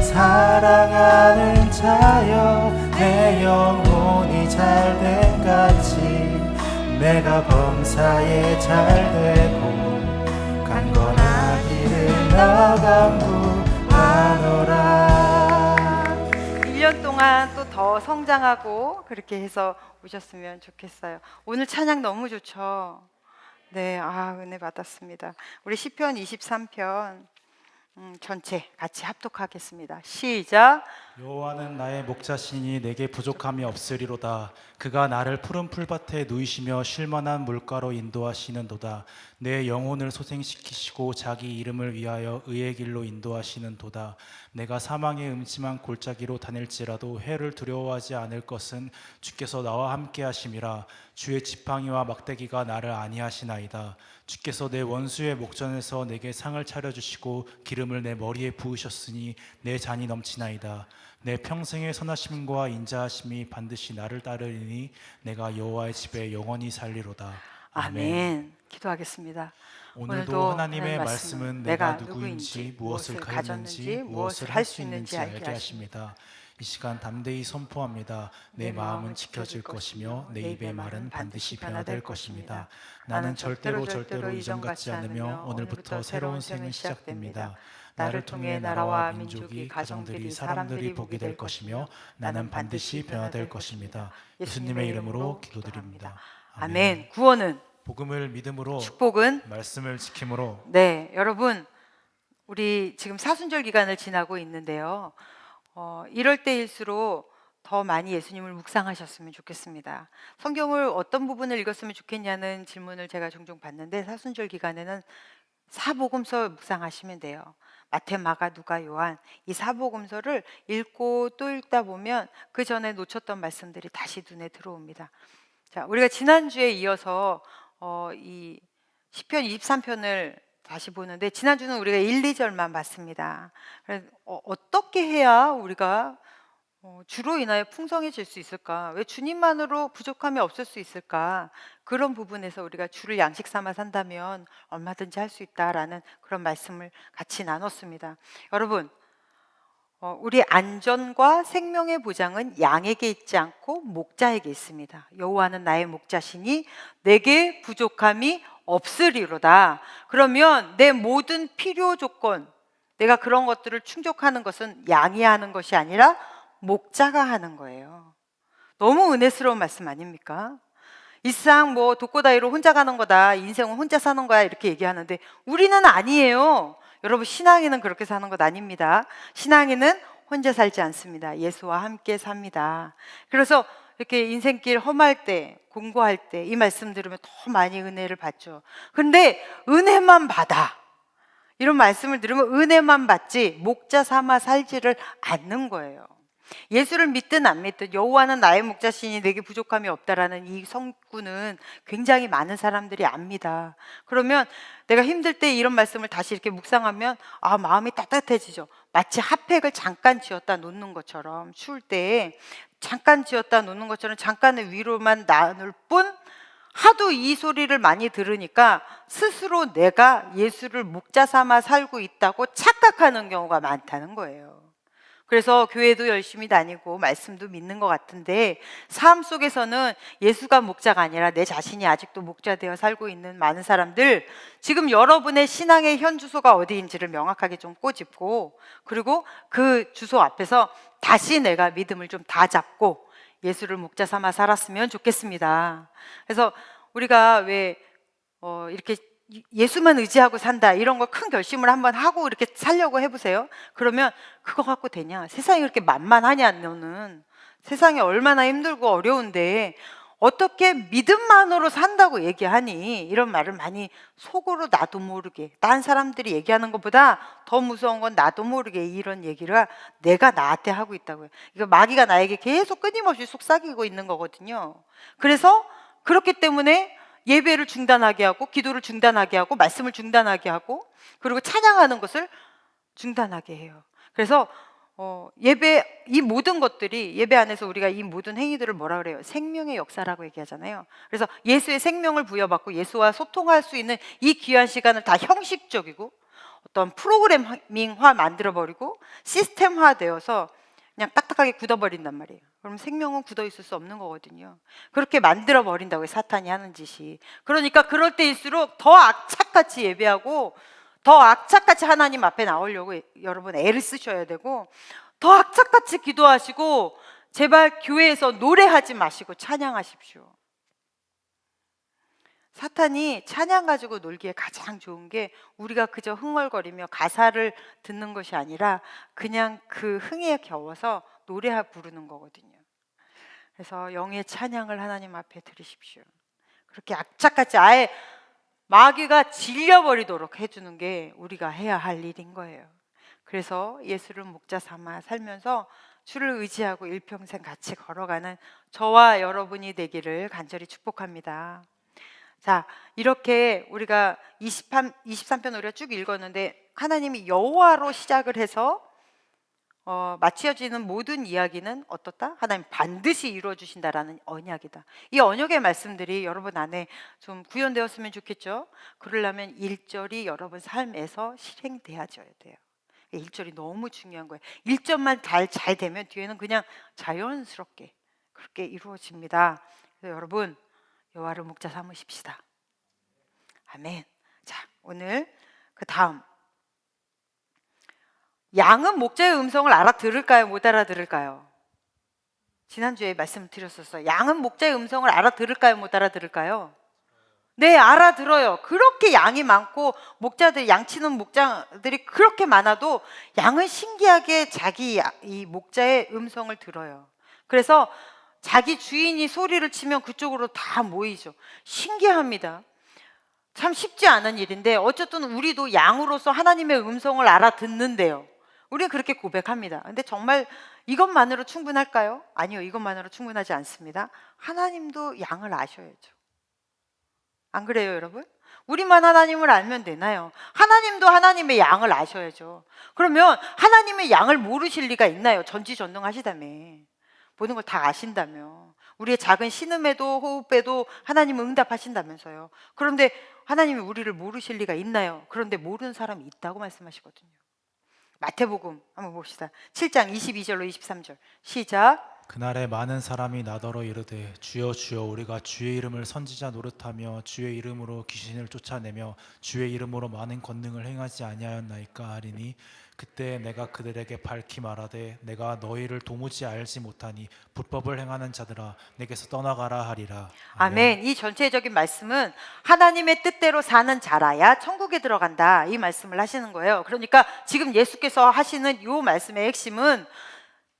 사랑하는 자여 내 영혼이 잘됨 같이 내가 범사에 잘되고 강건한 길을 나간구하노라. 1년 동안 또 더 성장하고 그렇게 해서 오셨으면 좋겠어요. 오늘 찬양 너무 좋죠? 네, 은혜 받았습니다. 우리 시편 23편 전체 같이 합독하겠습니다. 시작. 여호와는 나의 목자시니 내게 부족함이 없으리로다. 그가 나를 푸른 풀밭에 누이시며 쉴만한 물가로 인도하시는도다. 내 영혼을 소생시키시고 자기 이름을 위하여 의의 길로 인도하시는도다. 내가 사망의 음침한 골짜기로 다닐지라도 해를 두려워하지 않을 것은 주께서 나와 함께 하심이라. 주의 지팡이와 막대기가 나를 안위하시나이다. 주께서 내 원수의 목전에서 내게 상을 차려주시고 기름을 내 머리에 부으셨으니 내 잔이 넘치나이다. 내 평생의 선하심과 인자하심이 반드시 나를 따르리니 내가 여호와의 집에 영원히 살리로다. 아멘. 기도하겠습니다. 오늘도 하나님의 말씀은 내가 누구인지 무엇을 가졌는지 무엇을 할 수 있는지 알게 하십니다. 이 시간 담대히 선포합니다. 내 마음은 지켜질 것이며 내 입의 말은 반드시 변화될 것입니다. 나는 절대로 이전 같지 않으며 오늘부터 새로운 생이 시작됩니다. 나를 통해 나라와 민족이 가정들이 사람들이 보게 될 것이며 나는 반드시 변화될 것입니다. 예수님의 이름으로 기도드립니다. 아멘. 구원은 복음을 믿음으로 축복은 말씀을 지킴으로. 네, 여러분 우리 지금 사순절 기간을 지나고 있는데요. 이럴 때일수록 더 많이 예수님을 묵상하셨으면 좋겠습니다. 성경을 어떤 부분을 읽었으면 좋겠냐는 질문을 제가 종종 받는데 사순절 기간에는 사복음서 묵상하시면 돼요. 마태, 마가, 누가, 요한 이 사복음서를 읽고 또 읽다 보면 그 전에 놓쳤던 말씀들이 다시 눈에 들어옵니다. 자, 우리가 지난주에 이어서 이 시편 23편을 다시 보는데 지난주는 우리가 1, 2절만 봤습니다. 그래서 어떻게 해야 우리가 주로 인하여 풍성해질 수 있을까? 왜 주님만으로 부족함이 없을 수 있을까? 그런 부분에서 우리가 주를 양식 삼아 산다면 얼마든지 할 수 있다라는 그런 말씀을 같이 나눴습니다. 여러분, 우리 안전과 생명의 보장은 양에게 있지 않고 목자에게 있습니다. 여호와는 나의 목자시니 내게 부족함이 없으리로다. 그러면 내 모든 필요 조건, 내가 그런 것들을 충족하는 것은 양이 하는 것이 아니라 목자가 하는 거예요. 너무 은혜스러운 말씀 아닙니까? 이 세상 독고다이로 혼자 가는 거다, 인생은 혼자 사는 거야 이렇게 얘기하는데 우리는 아니에요. 여러분, 신앙인은 그렇게 사는 것 아닙니다. 신앙인은 혼자 살지 않습니다. 예수와 함께 삽니다. 그래서 이렇게 인생길 험할 때, 공부할 때 이 말씀 들으면 더 많이 은혜를 받죠. 그런데 은혜만 받아. 이런 말씀을 들으면 은혜만 받지 목자 삼아 살지를 않는 거예요. 예수를 믿든 안 믿든 여호와는 나의 목자시니 내게 부족함이 없다라는 이 성구는 굉장히 많은 사람들이 압니다. 그러면 내가 힘들 때 이런 말씀을 다시 이렇게 묵상하면 마음이 따뜻해지죠. 마치 핫팩을 잠깐 쥐었다 놓는 것처럼, 추울 때 잠깐 쥐었다 놓는 것처럼 잠깐의 위로만 나눌 뿐, 하도 이 소리를 많이 들으니까 스스로 내가 예수를 목자 삼아 살고 있다고 착각하는 경우가 많다는 거예요. 그래서 교회도 열심히 다니고 말씀도 믿는 것 같은데 삶 속에서는 예수가 목자가 아니라 내 자신이 아직도 목자 되어 살고 있는 많은 사람들, 지금 여러분의 신앙의 현 주소가 어디인지를 명확하게 좀 꼬집고, 그리고 그 주소 앞에서 다시 내가 믿음을 좀 다 잡고 예수를 목자 삼아 살았으면 좋겠습니다. 그래서 우리가 왜 이렇게 예수만 의지하고 산다 이런 거 큰 결심을 한번 하고 이렇게 살려고 해보세요. 그러면 그거 갖고 되냐? 세상이 그렇게 만만하냐? 너는 세상이 얼마나 힘들고 어려운데 어떻게 믿음만으로 산다고 얘기하니? 이런 말을 많이 속으로 나도 모르게, 딴 사람들이 얘기하는 것보다 더 무서운 건 나도 모르게 이런 얘기를 내가 나한테 하고 있다고요. 이거 마귀가 나에게 계속 끊임없이 속삭이고 있는 거거든요. 그래서 그렇기 때문에 예배를 중단하게 하고, 기도를 중단하게 하고, 말씀을 중단하게 하고, 그리고 찬양하는 것을 중단하게 해요. 그래서 예배, 이 모든 것들이, 예배 안에서 우리가 이 모든 행위들을 뭐라 그래요? 생명의 역사라고 얘기하잖아요. 그래서 예수의 생명을 부여받고 예수와 소통할 수 있는 이 귀한 시간을 다 형식적이고 어떤 프로그래밍화 만들어버리고 시스템화 되어서 그냥 딱딱하게 굳어버린단 말이에요. 그럼 생명은 굳어 있을 수 없는 거거든요. 그렇게 만들어 버린다고요, 사탄이 하는 짓이. 그러니까 그럴 때일수록 더 악착같이 예배하고 더 악착같이 하나님 앞에 나오려고 여러분 애를 쓰셔야 되고, 더 악착같이 기도하시고, 제발 교회에서 노래하지 마시고 찬양하십시오. 사탄이 찬양 가지고 놀기에 가장 좋은 게 우리가 그저 흥얼거리며 가사를 듣는 것이 아니라 그냥 그 흥에 겨워서 노래 부르는 거거든요. 그래서 영의 찬양을 하나님 앞에 드리십시오. 그렇게 악착같이 아예 마귀가 질려버리도록 해주는 게 우리가 해야 할 일인 거예요. 그래서 예수를 목자 삼아 살면서 주를 의지하고 일평생 같이 걸어가는 저와 여러분이 되기를 간절히 축복합니다. 자, 이렇게 우리가 23편 우리가 쭉 읽었는데 하나님이 여호와로 시작을 해서 맞춰지는 모든 이야기는 어떻다? 하나님 반드시 이루어 주신다라는 언약이다. 이 언약의 말씀들이 여러분 안에 좀 구현되었으면 좋겠죠. 그러려면 1절이 여러분 삶에서 실행되어져야 돼요. 1절이 너무 중요한 거예요. 1절만 잘 되면 뒤에는 그냥 자연스럽게 그렇게 이루어집니다. 그래서 여러분 여호와를 목자 삼으십시다. 아멘. 자, 오늘 그 다음, 양은 목자의 음성을 알아들을까요? 못 알아들을까요? 지난주에 말씀드렸었어요. 양은 목자의 음성을 알아들을까요? 못 알아들을까요? 네, 알아들어요. 그렇게 양이 많고 양치는 목자들이 그렇게 많아도 양은 신기하게 자기 이 목자의 음성을 들어요. 그래서 자기 주인이 소리를 치면 그쪽으로 다 모이죠. 신기합니다. 참 쉽지 않은 일인데 어쨌든 우리도 양으로서 하나님의 음성을 알아듣는데요. 우리는 그렇게 고백합니다. 근데 정말 이것만으로 충분할까요? 아니요, 이것만으로 충분하지 않습니다. 하나님도 양을 아셔야죠. 안 그래요, 여러분? 우리만 하나님을 알면 되나요? 하나님도 하나님의 양을 아셔야죠. 그러면 하나님의 양을 모르실 리가 있나요? 전지전능하시다며, 모든 걸 다 아신다며, 우리의 작은 신음에도 호흡에도 하나님은 응답하신다면서요. 그런데 하나님이 우리를 모르실 리가 있나요? 그런데 모르는 사람이 있다고 말씀하시거든요. 마태복음 한번 봅시다. 7장 22절로 23절 시작. 그날에 많은 사람이 나더러 이르되 주여 주여 우리가 주의 이름을 선지자 노릇하며 주의 이름으로 귀신을 쫓아내며 주의 이름으로 많은 권능을 행하지 아니하였나이까 하리니 그때 내가 그들에게 밝히 말하되 내가 너희를 도무지 알지 못하니 불법을 행하는 자들아 내게서 떠나가라 하리라. 아멘. 이 전체적인 말씀은 하나님의 뜻대로 사는 자라야 천국에 들어간다, 이 말씀을 하시는 거예요. 그러니까 지금 예수께서 하시는 이 말씀의 핵심은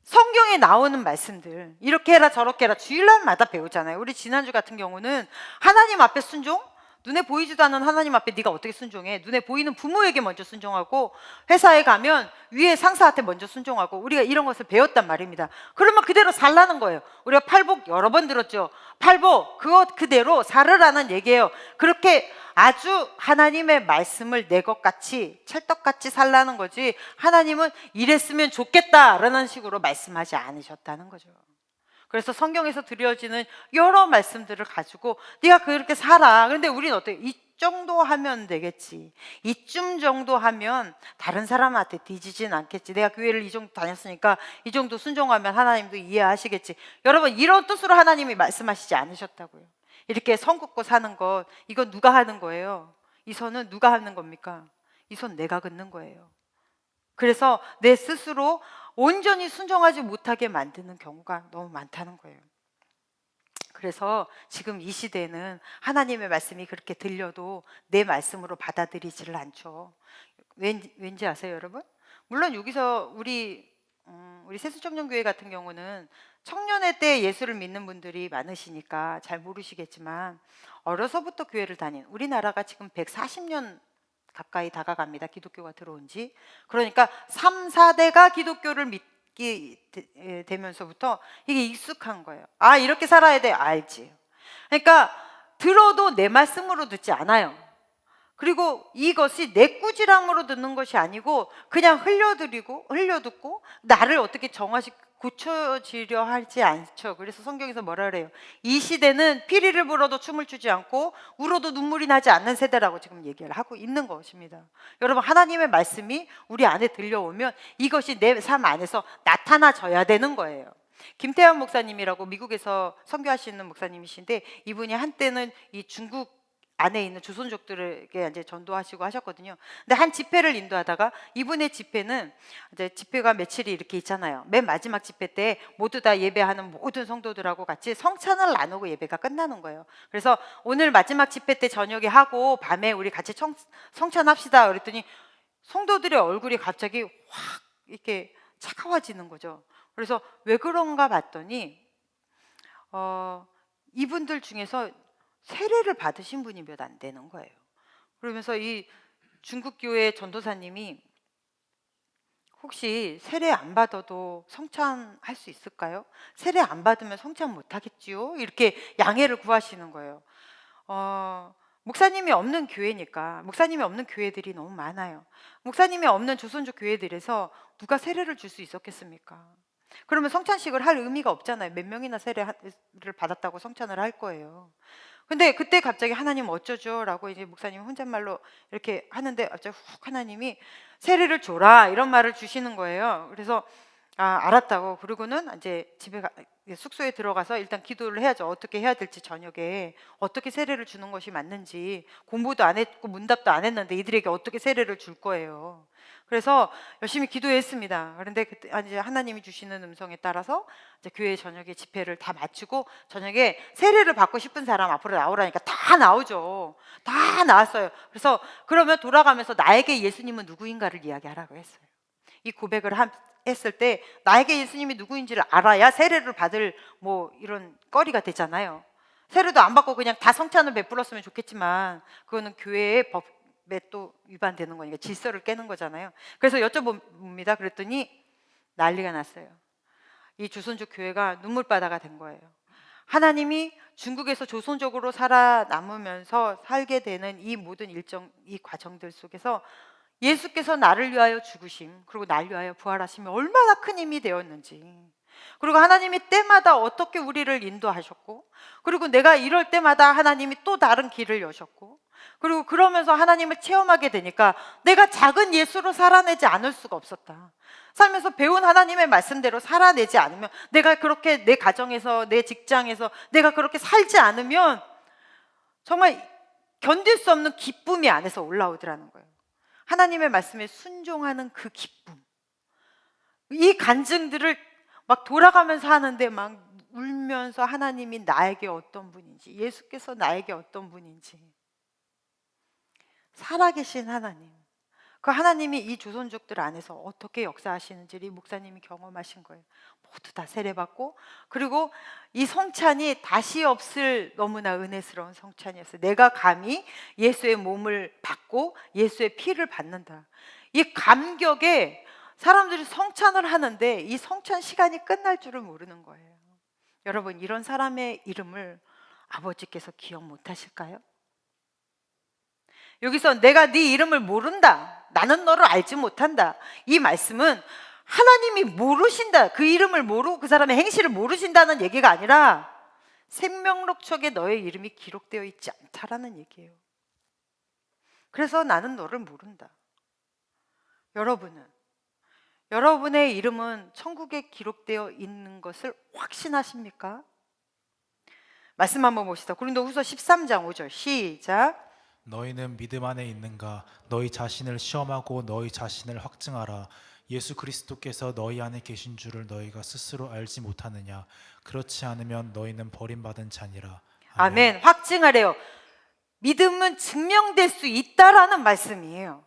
성경에 나오는 말씀들, 이렇게 해라 저렇게 해라 주일날마다 배우잖아요. 우리 지난주 같은 경우는 하나님 앞에 순종, 눈에 보이지도 않는 하나님 앞에 네가 어떻게 순종해? 눈에 보이는 부모에게 먼저 순종하고, 회사에 가면 위에 상사한테 먼저 순종하고, 우리가 이런 것을 배웠단 말입니다. 그러면 그대로 살라는 거예요. 우리가 팔복 여러 번 들었죠. 팔복, 그것 그대로 살으라는 얘기예요. 그렇게 아주 하나님의 말씀을 내 것 같이 찰떡같이 살라는 거지, 하나님은 이랬으면 좋겠다라는 식으로 말씀하지 않으셨다는 거죠. 그래서 성경에서 드려지는 여러 말씀들을 가지고 네가 그렇게 살아. 그런데 우리는 어때요? 이 정도 하면 되겠지, 이쯤 정도 하면 다른 사람한테 뒤지진 않겠지, 내가 교회를 이 정도 다녔으니까 이 정도 순종하면 하나님도 이해하시겠지. 여러분, 이런 뜻으로 하나님이 말씀하시지 않으셨다고요. 이렇게 선 긋고 사는 것, 이건 누가 하는 거예요? 이 선은 누가 하는 겁니까? 이 선 내가 긋는 거예요. 그래서 내 스스로 온전히 순종하지 못하게 만드는 경우가 너무 많다는 거예요. 그래서 지금 이 시대에는 하나님의 말씀이 그렇게 들려도 내 말씀으로 받아들이지를 않죠. 왠지 아세요, 여러분? 물론 여기서 우리 세수청년교회 같은 경우는 청년회 때 예수를 믿는 분들이 많으시니까 잘 모르시겠지만, 어려서부터 교회를 다닌, 우리나라가 지금 140년 가까이 다가갑니다, 기독교가 들어온 지. 그러니까 3, 4대가 기독교를 믿게 되면서부터 이게 익숙한 거예요. 아, 이렇게 살아야 돼, 알지. 그러니까 들어도 내 말씀으로 듣지 않아요. 그리고 이것이 내 꾸지람으로 듣는 것이 아니고 그냥 흘려듣고 나를 어떻게 고쳐지려 하지 않죠. 그래서 성경에서 뭐라 그래요? 이 시대는 피리를 불어도 춤을 추지 않고 울어도 눈물이 나지 않는 세대라고 지금 얘기를 하고 있는 것입니다. 여러분, 하나님의 말씀이 우리 안에 들려오면 이것이 내 삶 안에서 나타나져야 되는 거예요. 김태환 목사님이라고 미국에서 선교하시는 목사님이신데, 이분이 한때는 이 중국 안에 있는 조선족들에게 이제 전도하시고 하셨거든요. 근데 한 집회를 인도하다가, 이분의 집회는 이제 집회가 며칠이 이렇게 있잖아요. 맨 마지막 집회 때 모두 다 예배하는 모든 성도들하고 같이 성찬을 나누고 예배가 끝나는 거예요. 그래서 오늘 마지막 집회 때 저녁에 하고 밤에 우리 같이 성찬합시다 그랬더니 성도들의 얼굴이 갑자기 확 이렇게 차가워지는 거죠. 그래서 왜 그런가 봤더니 이분들 중에서 세례를 받으신 분이 몇 안 되는 거예요. 그러면서 이 중국 교회 전도사님이 혹시 세례 안 받아도 성찬할 수 있을까요? 세례 안 받으면 성찬 못 하겠지요? 이렇게 양해를 구하시는 거예요. 목사님이 없는 교회니까, 목사님이 없는 교회들이 너무 많아요. 목사님이 없는 조선족 교회들에서 누가 세례를 줄 수 있었겠습니까? 그러면 성찬식을 할 의미가 없잖아요. 몇 명이나 세례를 받았다고 성찬을 할 거예요. 근데 그때 갑자기 하나님 어쩌죠? 라고 이제 목사님 혼잣말로 이렇게 하는데, 갑자기 훅 하나님이 세례를 줘라, 이런 말을 주시는 거예요. 그래서 알았다고. 그러고는 이제 숙소에 들어가서 일단 기도를 해야죠. 어떻게 해야 될지, 저녁에 어떻게 세례를 주는 것이 맞는지. 공부도 안 했고 문답도 안 했는데 이들에게 어떻게 세례를 줄 거예요. 그래서 열심히 기도했습니다. 그런데 그때 이제 하나님이 주시는 음성에 따라서 이제 교회 저녁에 집회를 다 마치고, 저녁에 세례를 받고 싶은 사람 앞으로 나오라니까 다 나오죠. 다 나왔어요. 그래서 그러면 돌아가면서 나에게 예수님은 누구인가를 이야기하라고 했어요. 이 고백을 했을 때 나에게 예수님이 누구인지를 알아야 세례를 받을 이런 거리가 되잖아요. 세례도 안 받고 그냥 다 성찬을 베풀었으면 좋겠지만, 그거는 교회의 법에 또 위반되는 거니까 질서를 깨는 거잖아요. 그래서 여쭤봅니다. 그랬더니 난리가 났어요. 이 조선족 교회가 눈물바다가 된 거예요. 하나님이 중국에서 조선족으로 살아남으면서 살게 되는 이 모든 이 과정들 속에서 예수께서 나를 위하여 죽으심, 그리고 나를 위하여 부활하심이 얼마나 큰 힘이 되었는지, 그리고 하나님이 때마다 어떻게 우리를 인도하셨고, 그리고 내가 이럴 때마다 하나님이 또 다른 길을 여셨고, 그리고 그러면서 하나님을 체험하게 되니까 내가 작은 예수로 살아내지 않을 수가 없었다. 살면서 배운 하나님의 말씀대로 살아내지 않으면, 내가 그렇게 내 가정에서, 내 직장에서 내가 그렇게 살지 않으면 정말 견딜 수 없는 기쁨이 안에서 올라오더라는 거예요. 하나님의 말씀에 순종하는 그 기쁨, 이 간증들을 막 돌아가면서 하는데 막 울면서 하나님이 나에게 어떤 분인지, 예수께서 나에게 어떤 분인지, 살아계신 하나님, 그 하나님이 이 조선족들 안에서 어떻게 역사하시는지를 이 목사님이 경험하신 거예요. 모두 다 세례받고, 그리고 이 성찬이 다시 없을 너무나 은혜스러운 성찬이었어요. 내가 감히 예수의 몸을 받고 예수의 피를 받는다. 이 감격에 사람들이 성찬을 하는데 이 성찬 시간이 끝날 줄을 모르는 거예요. 여러분, 이런 사람의 이름을 아버지께서 기억 못 하실까요? 여기서 내가 네 이름을 모른다, 나는 너를 알지 못한다, 이 말씀은 하나님이 모르신다, 그 이름을 모르고 그 사람의 행실을 모르신다는 얘기가 아니라 생명록책에 너의 이름이 기록되어 있지 않다라는 얘기예요. 그래서 나는 너를 모른다. 여러분은, 여러분의 이름은 천국에 기록되어 있는 것을 확신하십니까? 말씀 한번 봅시다. 고린도후서 13장 5절 시작. 너희는 믿음 안에 있는가? 너희 자신을 시험하고 너희 자신을 확증하라. 예수 그리스도께서 너희 안에 계신 줄을 너희가 스스로 알지 못하느냐? 그렇지 않으면 너희는 버림받은 자니라. 아멘. 확증하래요. 믿음은 증명될 수 있다라는 말씀이에요.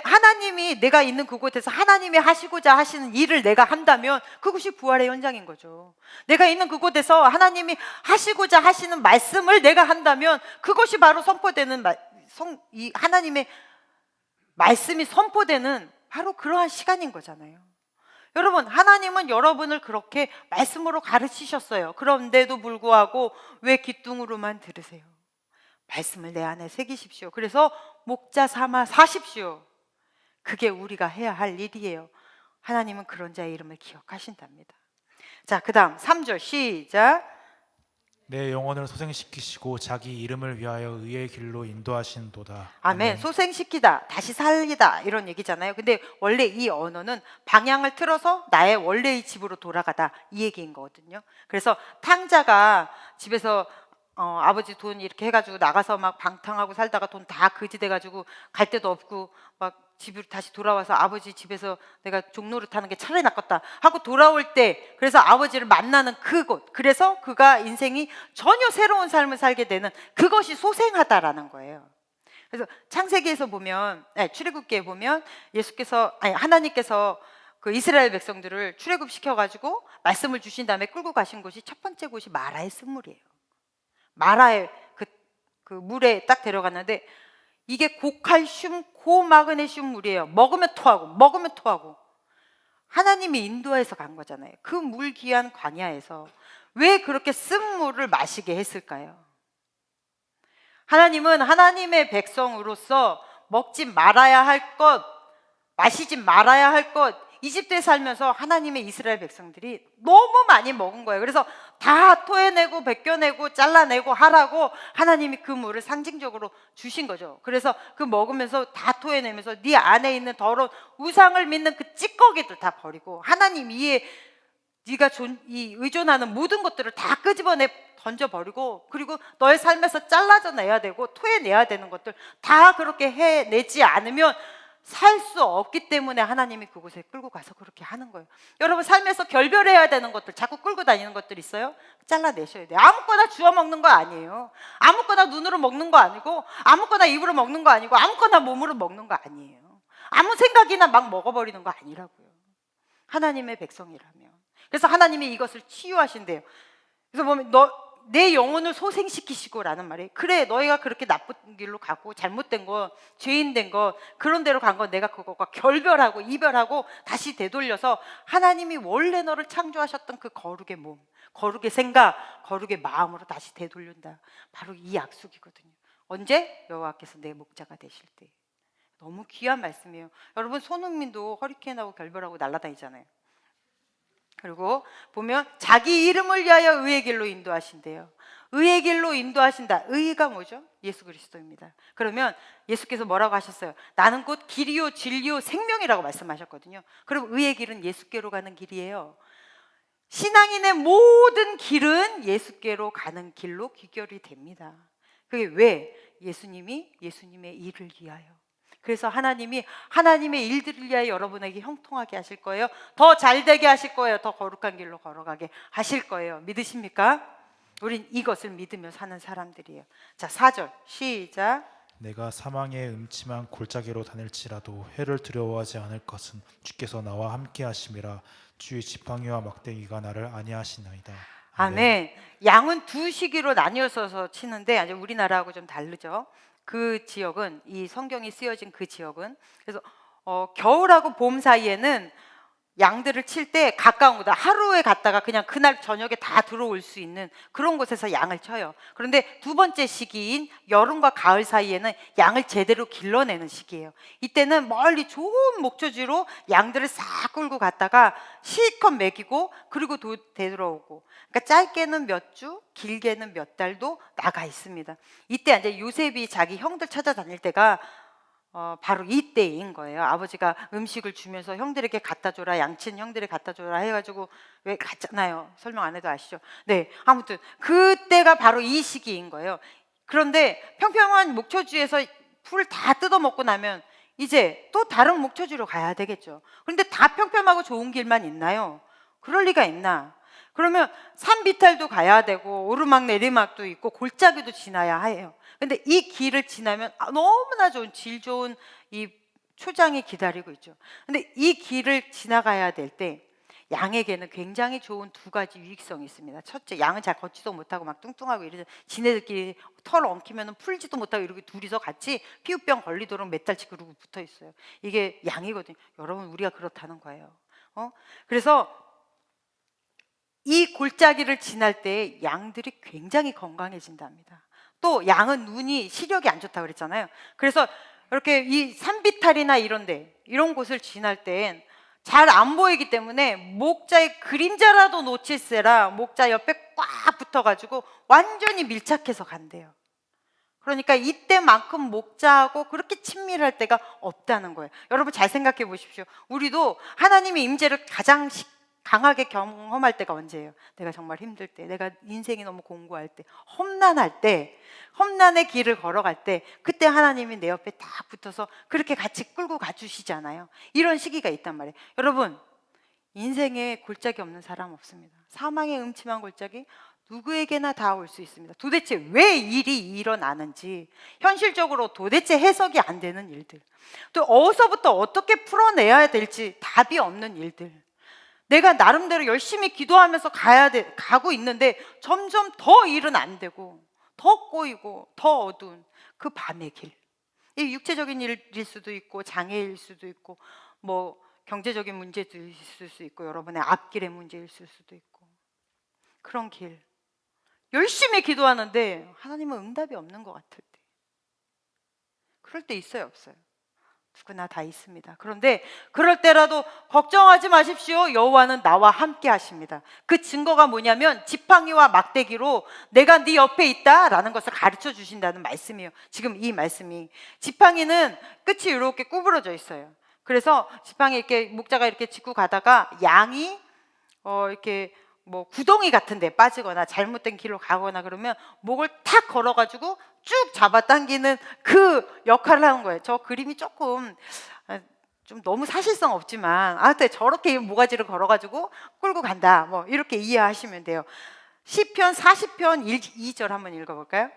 하나님이 내가 있는 그곳에서 하나님이 하시고자 하시는 일을 내가 한다면 그것이 부활의 현장인 거죠. 내가 있는 그곳에서 하나님이 하시고자 하시는 말씀을 내가 한다면 그것이 바로 선포되는 이 하나님의 말씀이 선포되는 바로 그러한 시간인 거잖아요. 여러분, 하나님은 여러분을 그렇게 말씀으로 가르치셨어요. 그런데도 불구하고 왜 귀뚱으로만 들으세요? 말씀을 내 안에 새기십시오. 그래서 목자 삼아 사십시오. 그게 우리가 해야 할 일이에요. 하나님은 그런 자의 이름을 기억하신답니다. 자, 그 다음 3절 시작. 내 영혼을 소생시키시고 자기 이름을 위하여 의의 길로 인도하신도다. 아멘. 소생시키다, 다시 살리다, 이런 얘기잖아요. 근데 원래 이 언어는 방향을 틀어서 나의 원래의 집으로 돌아가다, 이 얘기인 거거든요. 그래서 탕자가 집에서 아버지 돈 이렇게 해가지고 나가서 막 방탕하고 살다가 돈 다 거지돼가지고 갈 데도 없고 막 집으로 다시 돌아와서 아버지 집에서 내가 종노릇 하는 게 차라리 낫겠다 하고 돌아올 때, 그래서 아버지를 만나는 그곳, 그래서 그가 인생이 전혀 새로운 삶을 살게 되는 그것이 소생하다라는 거예요. 그래서 창세기에서 보면, 출애굽기에 보면 하나님께서 그 이스라엘 백성들을 출애굽시켜가지고 말씀을 주신 다음에 끌고 가신 곳이 첫 번째 곳이 마라의 씀물이에요. 마라의 그 물에 딱 데려갔는데 이게 고칼슘, 고마그네슘 물이에요. 먹으면 토하고. 하나님이 인도해서 간 거잖아요. 그 물 귀한 광야에서 왜 그렇게 쓴 물을 마시게 했을까요? 하나님은 하나님의 백성으로서 먹지 말아야 할 것, 마시지 말아야 할 것, 이집트에 살면서 하나님의 이스라엘 백성들이 너무 많이 먹은 거예요. 그래서 다 토해내고 벗겨내고 잘라내고 하라고 하나님이 그 물을 상징적으로 주신 거죠. 그래서 그 먹으면서 다 토해내면서 네 안에 있는 더러운 우상을 믿는 그 찌꺼기들 다 버리고 하나님 위에 네가 의존하는 모든 것들을 다 끄집어내 던져버리고, 그리고 너의 삶에서 잘라져 내야 되고 토해내야 되는 것들 다 그렇게 해내지 않으면 살 수 없기 때문에 하나님이 그곳에 끌고 가서 그렇게 하는 거예요. 여러분, 삶에서 결별해야 되는 것들, 자꾸 끌고 다니는 것들 있어요? 잘라내셔야 돼요. 아무거나 주워 먹는 거 아니에요. 아무거나 눈으로 먹는 거 아니고, 아무거나 입으로 먹는 거 아니고, 아무거나 몸으로 먹는 거 아니에요. 아무 생각이나 막 먹어버리는 거 아니라고요. 하나님의 백성이라면. 그래서 하나님이 이것을 치유하신대요. 그래서 보면 내 영혼을 소생시키시고 라는 말이에요. 그래, 너희가 그렇게 나쁜 길로 가고 잘못된 거, 죄인된 거, 그런 데로 간 건 내가 그것과 결별하고 이별하고 다시 되돌려서 하나님이 원래 너를 창조하셨던 그 거룩의 몸, 거룩의 생각, 거룩의 마음으로 다시 되돌린다. 바로 이 약속이거든요. 언제? 여호와께서 내 목자가 되실 때. 너무 귀한 말씀이에요. 여러분, 손흥민도 허리케인하고 결별하고 날아다니잖아요. 그리고 보면 자기 이름을 위하여 의의 길로 인도하신대요. 의의 길로 인도하신다. 의가 뭐죠? 예수 그리스도입니다. 그러면 예수께서 뭐라고 하셨어요? 나는 곧 길이요 진리요 생명이라고 말씀하셨거든요. 그럼 의의 길은 예수께로 가는 길이에요. 신앙인의 모든 길은 예수께로 가는 길로 귀결이 됩니다. 그게 왜? 예수님이 예수님의 일을 위하여, 그래서 하나님이 하나님의 일들을 위하여 여러분에게 형통하게 하실 거예요. 더 잘되게 하실 거예요. 더 거룩한 길로 걸어가게 하실 거예요. 믿으십니까? 우린 이것을 믿으며 사는 사람들이에요. 자, 4절 시작. 내가 사망의 음침한 골짜기로 다닐지라도 해를 두려워하지 않을 것은 주께서 나와 함께 하심이라. 주의 지팡이와 막대기가 나를 안위하시나이다. 아멘. 양은 두 시기로 나뉘어서 치는데 아주 우리나라하고 좀 다르죠. 그 지역은, 이 성경이 쓰여진 그 지역은, 그래서 겨울하고 봄 사이에는 양들을 칠 때 가까운 곳, 하루에 갔다가 그냥 그날 저녁에 다 들어올 수 있는 그런 곳에서 양을 쳐요. 그런데 두 번째 시기인 여름과 가을 사이에는 양을 제대로 길러내는 시기예요. 이때는 멀리 좋은 목초지로 양들을 싹 끌고 갔다가 실컷 먹이고 그리고 되돌아오고, 그러니까 짧게는 몇 주, 길게는 몇 달도 나가 있습니다. 이때 이제 요셉이 자기 형들 찾아다닐 때가 바로 이때인 거예요. 아버지가 음식을 주면서 형들에게 갖다 줘라, 양친 형들에게 갖다 줘라 해가지고 왜 갔잖아요. 설명 안 해도 아시죠? 네, 아무튼 그때가 바로 이 시기인 거예요. 그런데 평평한 목초지에서 풀을 다 뜯어먹고 나면 이제 또 다른 목초지로 가야 되겠죠. 그런데 다 평평하고 좋은 길만 있나요? 그럴 리가 있나? 그러면 산비탈도 가야 되고 오르막 내리막도 있고 골짜기도 지나야 해요. 근데 이 길을 지나면 너무나 좋은, 질 좋은 이 초장이 기다리고 있죠. 근데 이 길을 지나가야 될 때 양에게는 굉장히 좋은 두 가지 유익성이 있습니다. 첫째, 양은 잘 걷지도 못하고 막 뚱뚱하고 이래서 지네들끼리 털 엉키면 풀지도 못하고 이렇게 둘이서 같이 피부병 걸리도록 몇 달치 그러고 붙어 있어요. 이게 양이거든요. 여러분, 우리가 그렇다는 거예요. 그래서 이 골짜기를 지날 때 양들이 굉장히 건강해진답니다. 또 양은 눈이 시력이 안 좋다고 그랬잖아요. 그래서 이렇게 이 산비탈이나 이런 곳을 지날 땐 잘 안 보이기 때문에 목자의 그림자라도 놓칠세라 목자 옆에 꽉 붙어가지고 완전히 밀착해서 간대요. 그러니까 이때만큼 목자하고 그렇게 친밀할 때가 없다는 거예요. 여러분 잘 생각해 보십시오. 우리도 하나님의 임재를 가장 강하게 경험할 때가 언제예요? 내가 정말 힘들 때, 내가 인생이 너무 공고할 때, 험난할 때, 험난의 길을 걸어갈 때, 그때 하나님이 내 옆에 딱 붙어서 그렇게 같이 끌고 가주시잖아요. 이런 시기가 있단 말이에요. 여러분, 인생에 골짜기 없는 사람 없습니다. 사망의 음침한 골짜기 누구에게나 다 올 수 있습니다. 도대체 왜 일이 일어나는지 현실적으로 도대체 해석이 안 되는 일들, 또 어디서부터 어떻게 풀어내야 될지 답이 없는 일들, 내가 나름대로 열심히 기도하면서 가고 있는데 점점 더 일은 안 되고 더 꼬이고 더 어두운 그 밤의 길. 이 육체적인 일일 수도 있고 장애일 수도 있고 뭐 경제적인 문제도 있을 수 있고 여러분의 앞길의 문제일 수도 있고 그런 길. 열심히 기도하는데 하나님은 응답이 없는 것 같을 때. 그럴 때 있어요, 없어요? 누구나 다 있습니다. 그런데 그럴 때라도 걱정하지 마십시오. 여호와는 나와 함께 하십니다. 그 증거가 뭐냐면 지팡이와 막대기로 내가 네 옆에 있다라는 것을 가르쳐 주신다는 말씀이에요. 지금 이 말씀이, 지팡이는 끝이 이렇게 구부러져 있어요. 그래서 지팡이 이렇게 목자가 이렇게 짚고 가다가 양이 이렇게 뭐 구덩이 같은 데 빠지거나 잘못된 길로 가거나 그러면 목을 탁 걸어가지고 쭉 잡아당기는 그 역할을 하는 거예요. 저 그림이 조금 좀 너무 사실성 없지만 저렇게 모가지를 걸어가지고 끌고 간다, 뭐 이렇게 이해하시면 돼요. 시편 40편 2절 한번 읽어볼까요?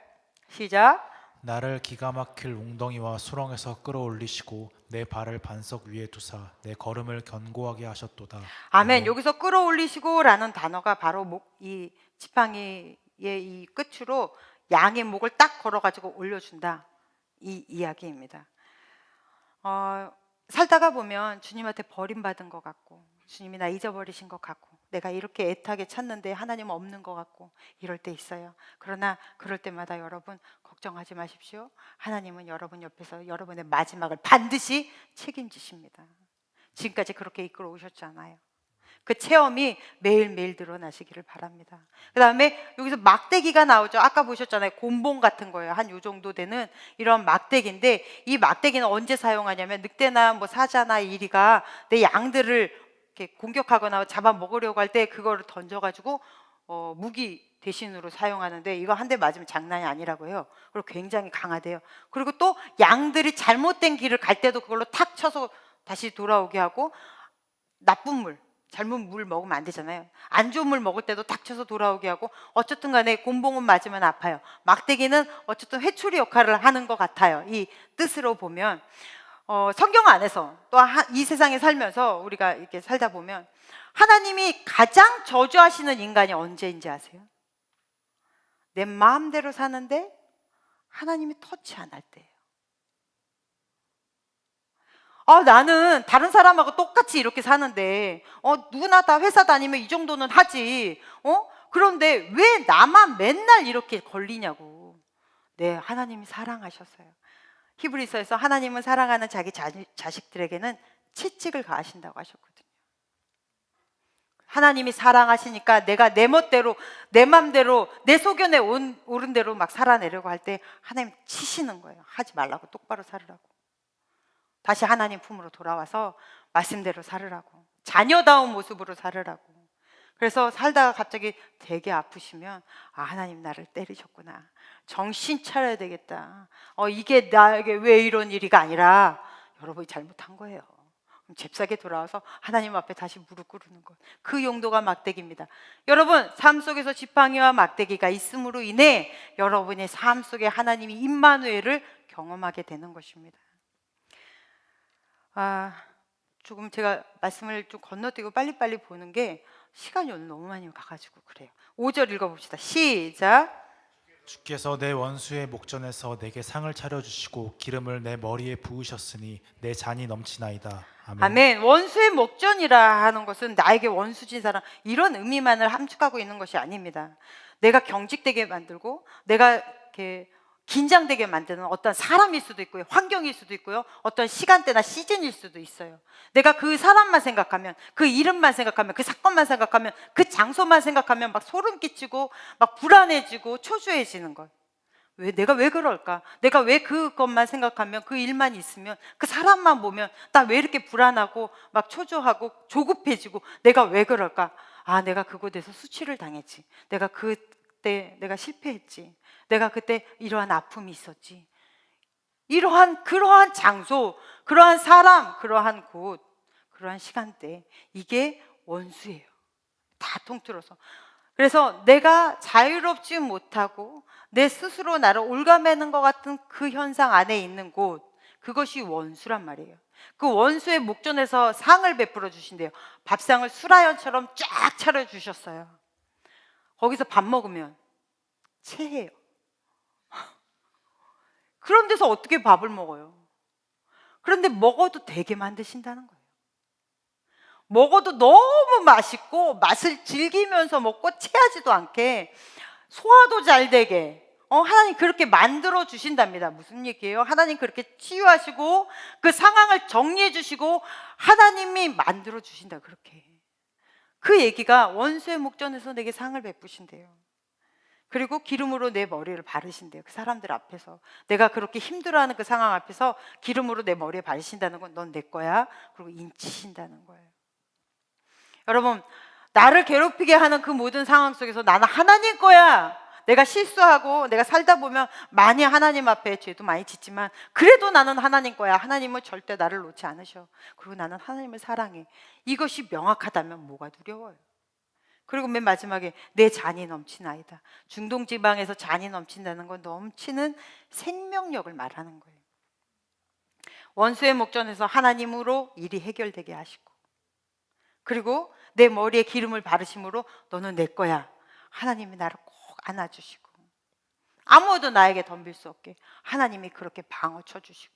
시작. 나를 기가 막힐 웅덩이와 수렁에서 끌어올리시고 내 발을 반석 위에 두사 내 걸음을 견고하게 하셨도다. 아멘. 여기서 끌어올리시고라는 단어가 바로 이 지팡이의 이 끝으로 양의 목을 딱 걸어가지고 올려준다, 이 이야기입니다. 살다가 보면 주님한테 버림받은 것 같고 주님이 나 잊어버리신 것 같고 내가 이렇게 애타게 찾는데 하나님은 없는 것 같고 이럴 때 있어요. 그러나 그럴 때마다 여러분 걱정하지 마십시오. 하나님은 여러분 옆에서 여러분의 마지막을 반드시 책임지십니다. 지금까지 그렇게 이끌어 오셨잖아요. 그 체험이 매일매일 드러나시기를 바랍니다. 그 다음에 여기서 막대기가 나오죠. 아까 보셨잖아요. 곤봉 같은 거예요. 한 요 정도 되는 이런 막대기인데 이 막대기는 언제 사용하냐면 늑대나 뭐 사자나 이리가 내 양들을 이렇게 공격하거나 잡아먹으려고 할 때 그거를 던져가지고 무기 대신으로 사용하는데 이거 한 대 맞으면 장난이 아니라고 해요. 그리고 굉장히 강하대요. 그리고 또 양들이 잘못된 길을 갈 때도 그걸로 탁 쳐서 다시 돌아오게 하고, 나쁜 물, 잘못 물 먹으면 안 되잖아요. 안 좋은 물 먹을 때도 탁 쳐서 돌아오게 하고, 어쨌든 간에 곤봉은 맞으면 아파요. 막대기는 어쨌든 회초리 역할을 하는 것 같아요. 이 뜻으로 보면 성경 안에서 또 이 세상에 살면서 우리가 이렇게 살다 보면 하나님이 가장 저주하시는 인간이 언제인지 아세요? 내 마음대로 사는데 하나님이 터치 안 할 때예요. 나는 다른 사람하고 똑같이 이렇게 사는데 누구나 다 회사 다니면 이 정도는 하지. 그런데 왜 나만 맨날 이렇게 걸리냐고. 네, 하나님이 사랑하셨어요. 히브리서에서 하나님은 사랑하는 자기 자식들에게는 채찍을 가하신다고 하셨거든요. 하나님이 사랑하시니까 내가 내 멋대로, 내 맘대로, 내 소견에 옳은 대로 막 살아내려고 할 때 하나님 치시는 거예요. 하지 말라고, 똑바로 살으라고. 다시 하나님 품으로 돌아와서 말씀대로 살으라고, 자녀다운 모습으로 살으라고. 그래서 살다가 갑자기 되게 아프시면 하나님 나를 때리셨구나, 정신 차려야 되겠다, 이게 나에게 왜 이런 일이가 아니라 여러분이 잘못한 거예요. 그럼 잽싸게 돌아와서 하나님 앞에 다시 무릎 꿇는 것, 그 용도가 막대기입니다. 여러분, 삶 속에서 지팡이와 막대기가 있음으로 인해 여러분의 삶 속에 하나님이 임마누엘을 경험하게 되는 것입니다. 조금 제가 말씀을 좀 건너뛰고 빨리빨리 보는 게 시간이 오늘 너무 많이 가가지고 그래요. 5절 읽어봅시다. 시작. 주께서 내 원수의 목전에서 내게 상을 차려주시고 기름을 내 머리에 부으셨으니 내 잔이 넘치나이다. 아멘. 아멘. 원수의 목전이라 하는 것은 나에게 원수진 사람, 이런 의미만을 함축하고 있는 것이 아닙니다. 내가 경직되게 만들고 내가 이렇게 긴장되게 만드는 어떤 사람일 수도 있고요, 환경일 수도 있고요, 어떤 시간대나 시즌일 수도 있어요. 내가 그 사람만 생각하면, 그 이름만 생각하면, 그 사건만 생각하면, 그 장소만 생각하면 막 소름 끼치고 막 불안해지고 초조해지는 거예요. 내가 왜 그럴까? 내가 왜 그것만 생각하면, 그 일만 있으면, 그 사람만 보면 나 왜 이렇게 불안하고 막 초조하고 조급해지고, 내가 왜 그럴까? 내가 그곳에서 수치를 당했지, 내가 그때 내가 실패했지, 내가 그때 이러한 아픔이 있었지. 그러한 장소, 그러한 사람, 그러한 곳, 그러한 시간대, 이게 원수예요. 다 통틀어서. 그래서 내가 자유롭지 못하고 내 스스로 나를 올가매는 것 같은 그 현상 안에 있는 곳, 그것이 원수란 말이에요. 그 원수의 목전에서 상을 베풀어 주신대요. 밥상을 수라연처럼 쫙 차려주셨어요. 거기서 밥 먹으면 체해요. 그런 데서 어떻게 밥을 먹어요? 그런데 먹어도 되게 만드신다는 거예요. 먹어도 너무 맛있고 맛을 즐기면서 먹고 체하지도 않게, 소화도 잘 되게 하나님 그렇게 만들어 주신답니다. 무슨 얘기예요? 하나님 그렇게 치유하시고 그 상황을 정리해 주시고 하나님이 만들어 주신다. 그렇게 그 얘기가 원수의 목전에서 내게 상을 베푸신대요. 그리고 기름으로 내 머리를 바르신대요. 그 사람들 앞에서, 내가 그렇게 힘들어하는 그 상황 앞에서 기름으로 내 머리에 바르신다는 건 넌 내 거야. 그리고 인치신다는 거예요. 여러분, 나를 괴롭히게 하는 그 모든 상황 속에서 나는 하나님 거야. 내가 실수하고 내가 살다 보면 많이 하나님 앞에 죄도 많이 짓지만 그래도 나는 하나님 거야. 하나님은 절대 나를 놓지 않으셔. 그리고 나는 하나님을 사랑해. 이것이 명확하다면 뭐가 두려워요? 그리고 맨 마지막에 내 잔이 넘치나이다. 중동지방에서 잔이 넘친다는 건 넘치는 생명력을 말하는 거예요. 원수의 목전에서 하나님으로 일이 해결되게 하시고, 그리고 내 머리에 기름을 바르심으로 너는 내 거야. 하나님이 나를 꼭 안아주시고 아무도 나에게 덤빌 수 없게 하나님이 그렇게 방어 쳐주시고,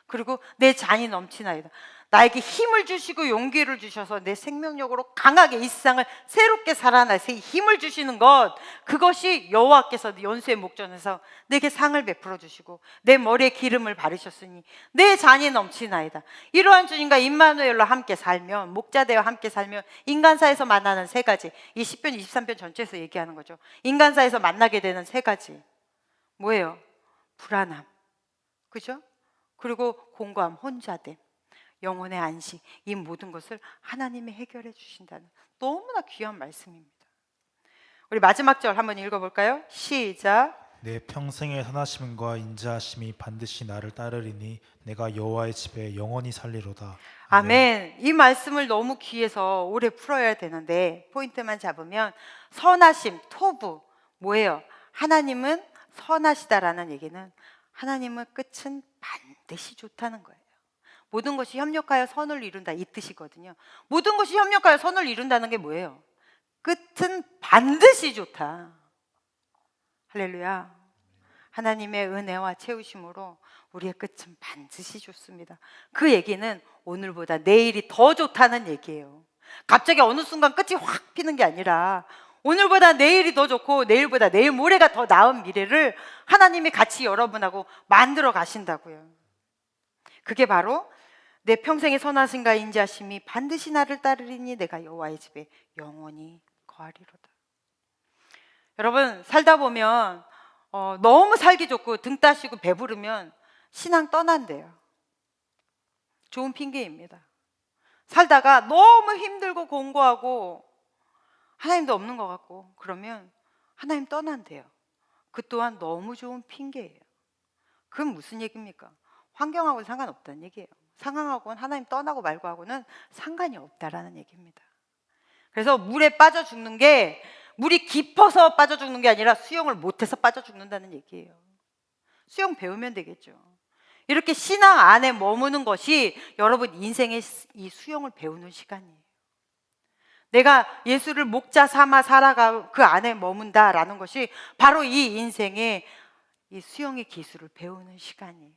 그리고 내 잔이 넘치나이다. 나에게 힘을 주시고 용기를 주셔서 내 생명력으로 강하게 이 세상을 새롭게 살아날 힘을 주시는 것, 그것이 여호와께서 원수의 목전에서 내게 상을 베풀어 주시고 내 머리에 기름을 바르셨으니 내 잔이 넘치나이다. 이러한 주님과 임마누엘로 함께 살면, 목자되어 함께 살면 인간사에서 만나는 세 가지, 이 10편 23편 전체에서 얘기하는 거죠. 인간사에서 만나게 되는 세 가지 뭐예요? 불안함, 그죠? 그리고 공고함, 혼자됨, 영혼의 안식, 이 모든 것을 하나님이 해결해 주신다는 너무나 귀한 말씀입니다. 우리 마지막 절 한번 읽어볼까요? 시작. 내 평생의 선하심과 인자하심이 반드시 나를 따르리니 내가 여호와의 집에 영원히 살리로다. 아멘. 이 말씀을 너무 귀해서 오래 풀어야 되는데 포인트만 잡으면 선하심, 토부 뭐예요? 하나님은 선하시다라는 얘기는 하나님은 끝은 반드시 좋다는 거예요. 모든 것이 협력하여 선을 이룬다 이 뜻이거든요. 모든 것이 협력하여 선을 이룬다는 게 뭐예요? 끝은 반드시 좋다. 할렐루야. 하나님의 은혜와 채우심으로 우리의 끝은 반드시 좋습니다. 그 얘기는 오늘보다 내일이 더 좋다는 얘기예요. 갑자기 어느 순간 끝이 확 피는 게 아니라 오늘보다 내일이 더 좋고 내일보다 내일 모레가 더 나은 미래를 하나님이 같이 여러분하고 만들어 가신다고요. 그게 바로 내 평생의 선하심과 인자심이 반드시 나를 따르리니 내가 여호와의 집에 영원히 거하리로다. 여러분 살다 보면 너무 살기 좋고 등 따시고 배부르면 신앙 떠난대요. 좋은 핑계입니다. 살다가 너무 힘들고 공고하고 하나님도 없는 것 같고 그러면 하나님 떠난대요. 그 또한 너무 좋은 핑계예요. 그건 무슨 얘기입니까? 환경하고는 상관없다는 얘기예요. 상황하고는 하나님 떠나고 말고 하고는 상관이 없다라는 얘기입니다. 그래서 물에 빠져 죽는 게 물이 깊어서 빠져 죽는 게 아니라 수영을 못해서 빠져 죽는다는 얘기예요. 수영 배우면 되겠죠. 이렇게 신앙 안에 머무는 것이 여러분 인생의 이 수영을 배우는 시간이에요. 내가 예수를 목자 삼아 살아가 그 안에 머문다라는 것이 바로 이 인생의 이 수영의 기술을 배우는 시간이에요.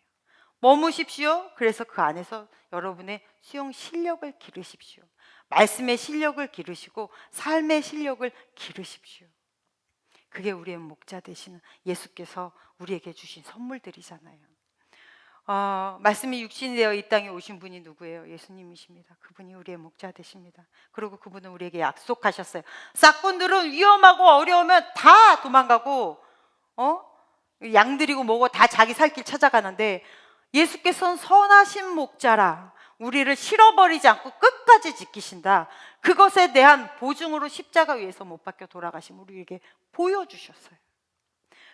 머무십시오. 그래서 그 안에서 여러분의 수영 실력을 기르십시오. 말씀의 실력을 기르시고 삶의 실력을 기르십시오. 그게 우리의 목자 되시는 예수께서 우리에게 주신 선물들이잖아요. 말씀이 육신이 되어 이 땅에 오신 분이 누구예요? 예수님이십니다. 그분이 우리의 목자 되십니다. 그리고 그분은 우리에게 약속하셨어요. 싹꾼들은 위험하고 어려우면 다 도망가고 양들이고 뭐고 다 자기 살 길 찾아가는데 예수께서는 선하신 목자라 우리를 실어버리지 않고 끝까지 지키신다. 그것에 대한 보증으로 십자가 위에서 못 박혀 돌아가심 우리에게 보여주셨어요.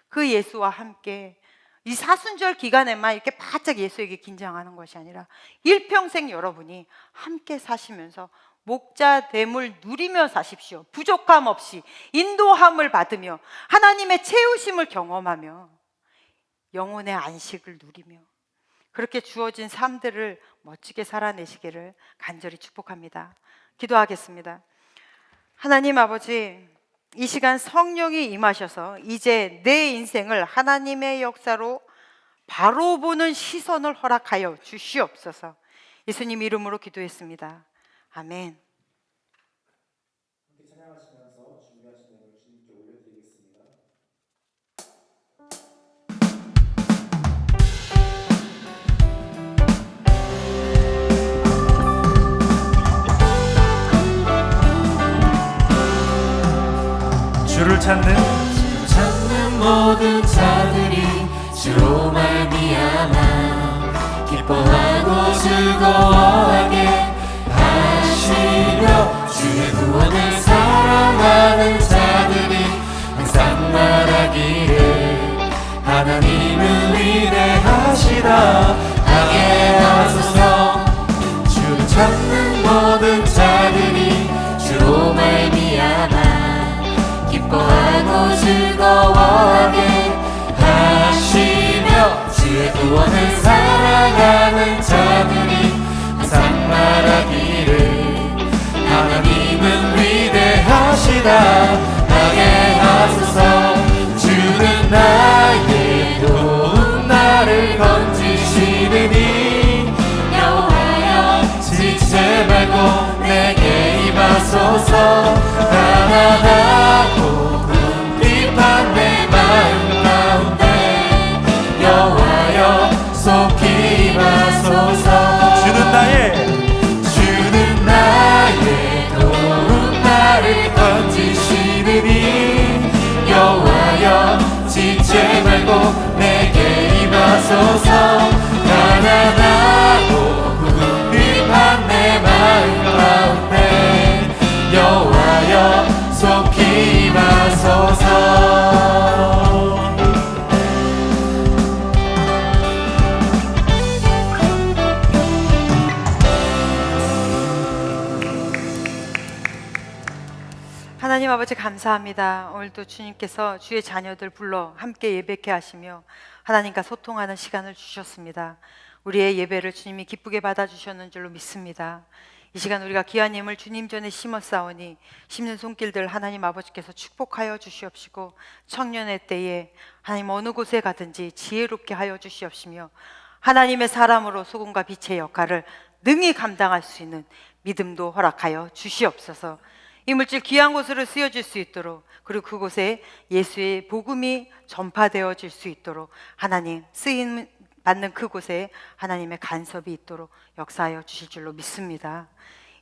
그 예수와 함께 이 사순절 기간에만 이렇게 바짝 예수에게 긴장하는 것이 아니라 일평생 여러분이 함께 사시면서 목자됨을 누리며 사십시오. 부족함 없이 인도함을 받으며 하나님의 채우심을 경험하며 영혼의 안식을 누리며 그렇게 주어진 삶들을 멋지게 살아내시기를 간절히 축복합니다. 기도하겠습니다. 하나님 아버지, 이 시간 성령이 임하셔서 이제 내 인생을 하나님의 역사로 바로 보는 시선을 허락하여 주시옵소서. 예수님 이름으로 기도했습니다. 아멘. 주를 찾는 모든 자들이 주로 말미암아 기뻐하고 즐거워하게 하시며 주의 구원을 사랑하는 자들이 항상 말하기를 하나님은 위대하시다 하게 하소서. 주를 찾는 모든 자들이 주로 말미암아 기뻐하고 즐거워하게 하시며 주의 구원을 사랑하는 자들이 항상 말하기를 하나님은 위대하시다 하게 하소서. 주는 나의 도움 나를 건지시느니 여호와여 지체 말고 내게 임하소서. 가난하고 궁핍한 내 마음 가운데 여호와여 속히 임하소서. 주는 나의 도움 나를 건지시느니 여호와여 지체 말고 내게 임하소서. 가난하고 궁핍한 내 마음 가운데 여호와여 속히 임하소서. 아버지 감사합니다. 오늘도 주님께서 주의 자녀들 불러 함께 예배케 하시며 하나님과 소통하는 시간을 주셨습니다. 우리의 예배를 주님이 기쁘게 받아주셨는 줄로 믿습니다. 이 시간 우리가 귀한 예물 주님 전에 심었사오니 심는 손길들 하나님 아버지께서 축복하여 주시옵시고 청년의 때에 하나님 어느 곳에 가든지 지혜롭게 하여 주시옵시며 하나님의 사람으로 소금과 빛의 역할을 능히 감당할 수 있는 믿음도 허락하여 주시옵소서. 이 물질 귀한 곳으로 쓰여질 수 있도록, 그리고 그곳에 예수의 복음이 전파되어질 수 있도록 하나님 쓰임 받는 그곳에 하나님의 간섭이 있도록 역사하여 주실 줄로 믿습니다.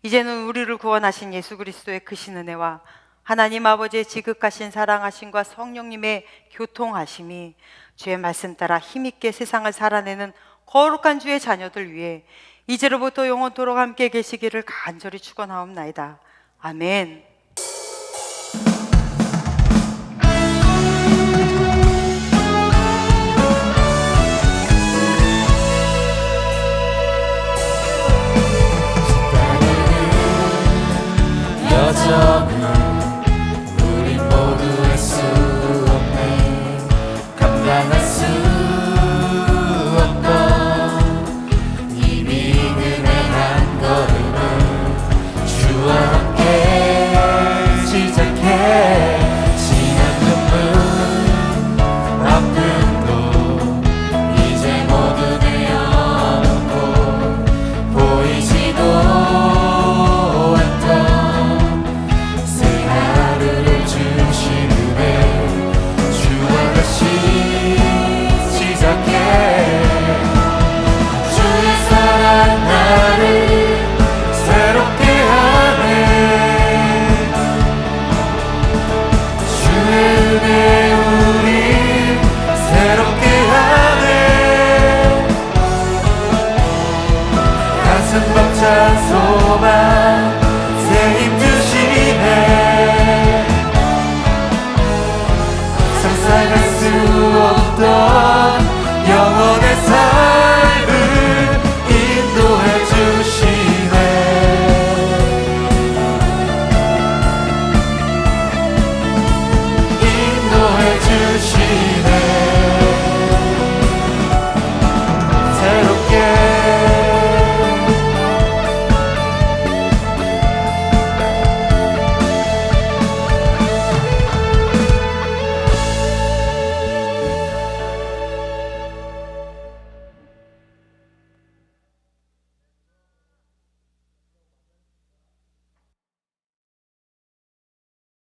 이제는 우리를 구원하신 예수 그리스도의 크신 은혜와 하나님 아버지의 지극하신 사랑하심과 성령님의 교통하심이 주의 말씀 따라 힘있게 세상을 살아내는 거룩한 주의 자녀들 위해 이제로부터 영원토록 함께 계시기를 간절히 축원하옵나이다. 아멘.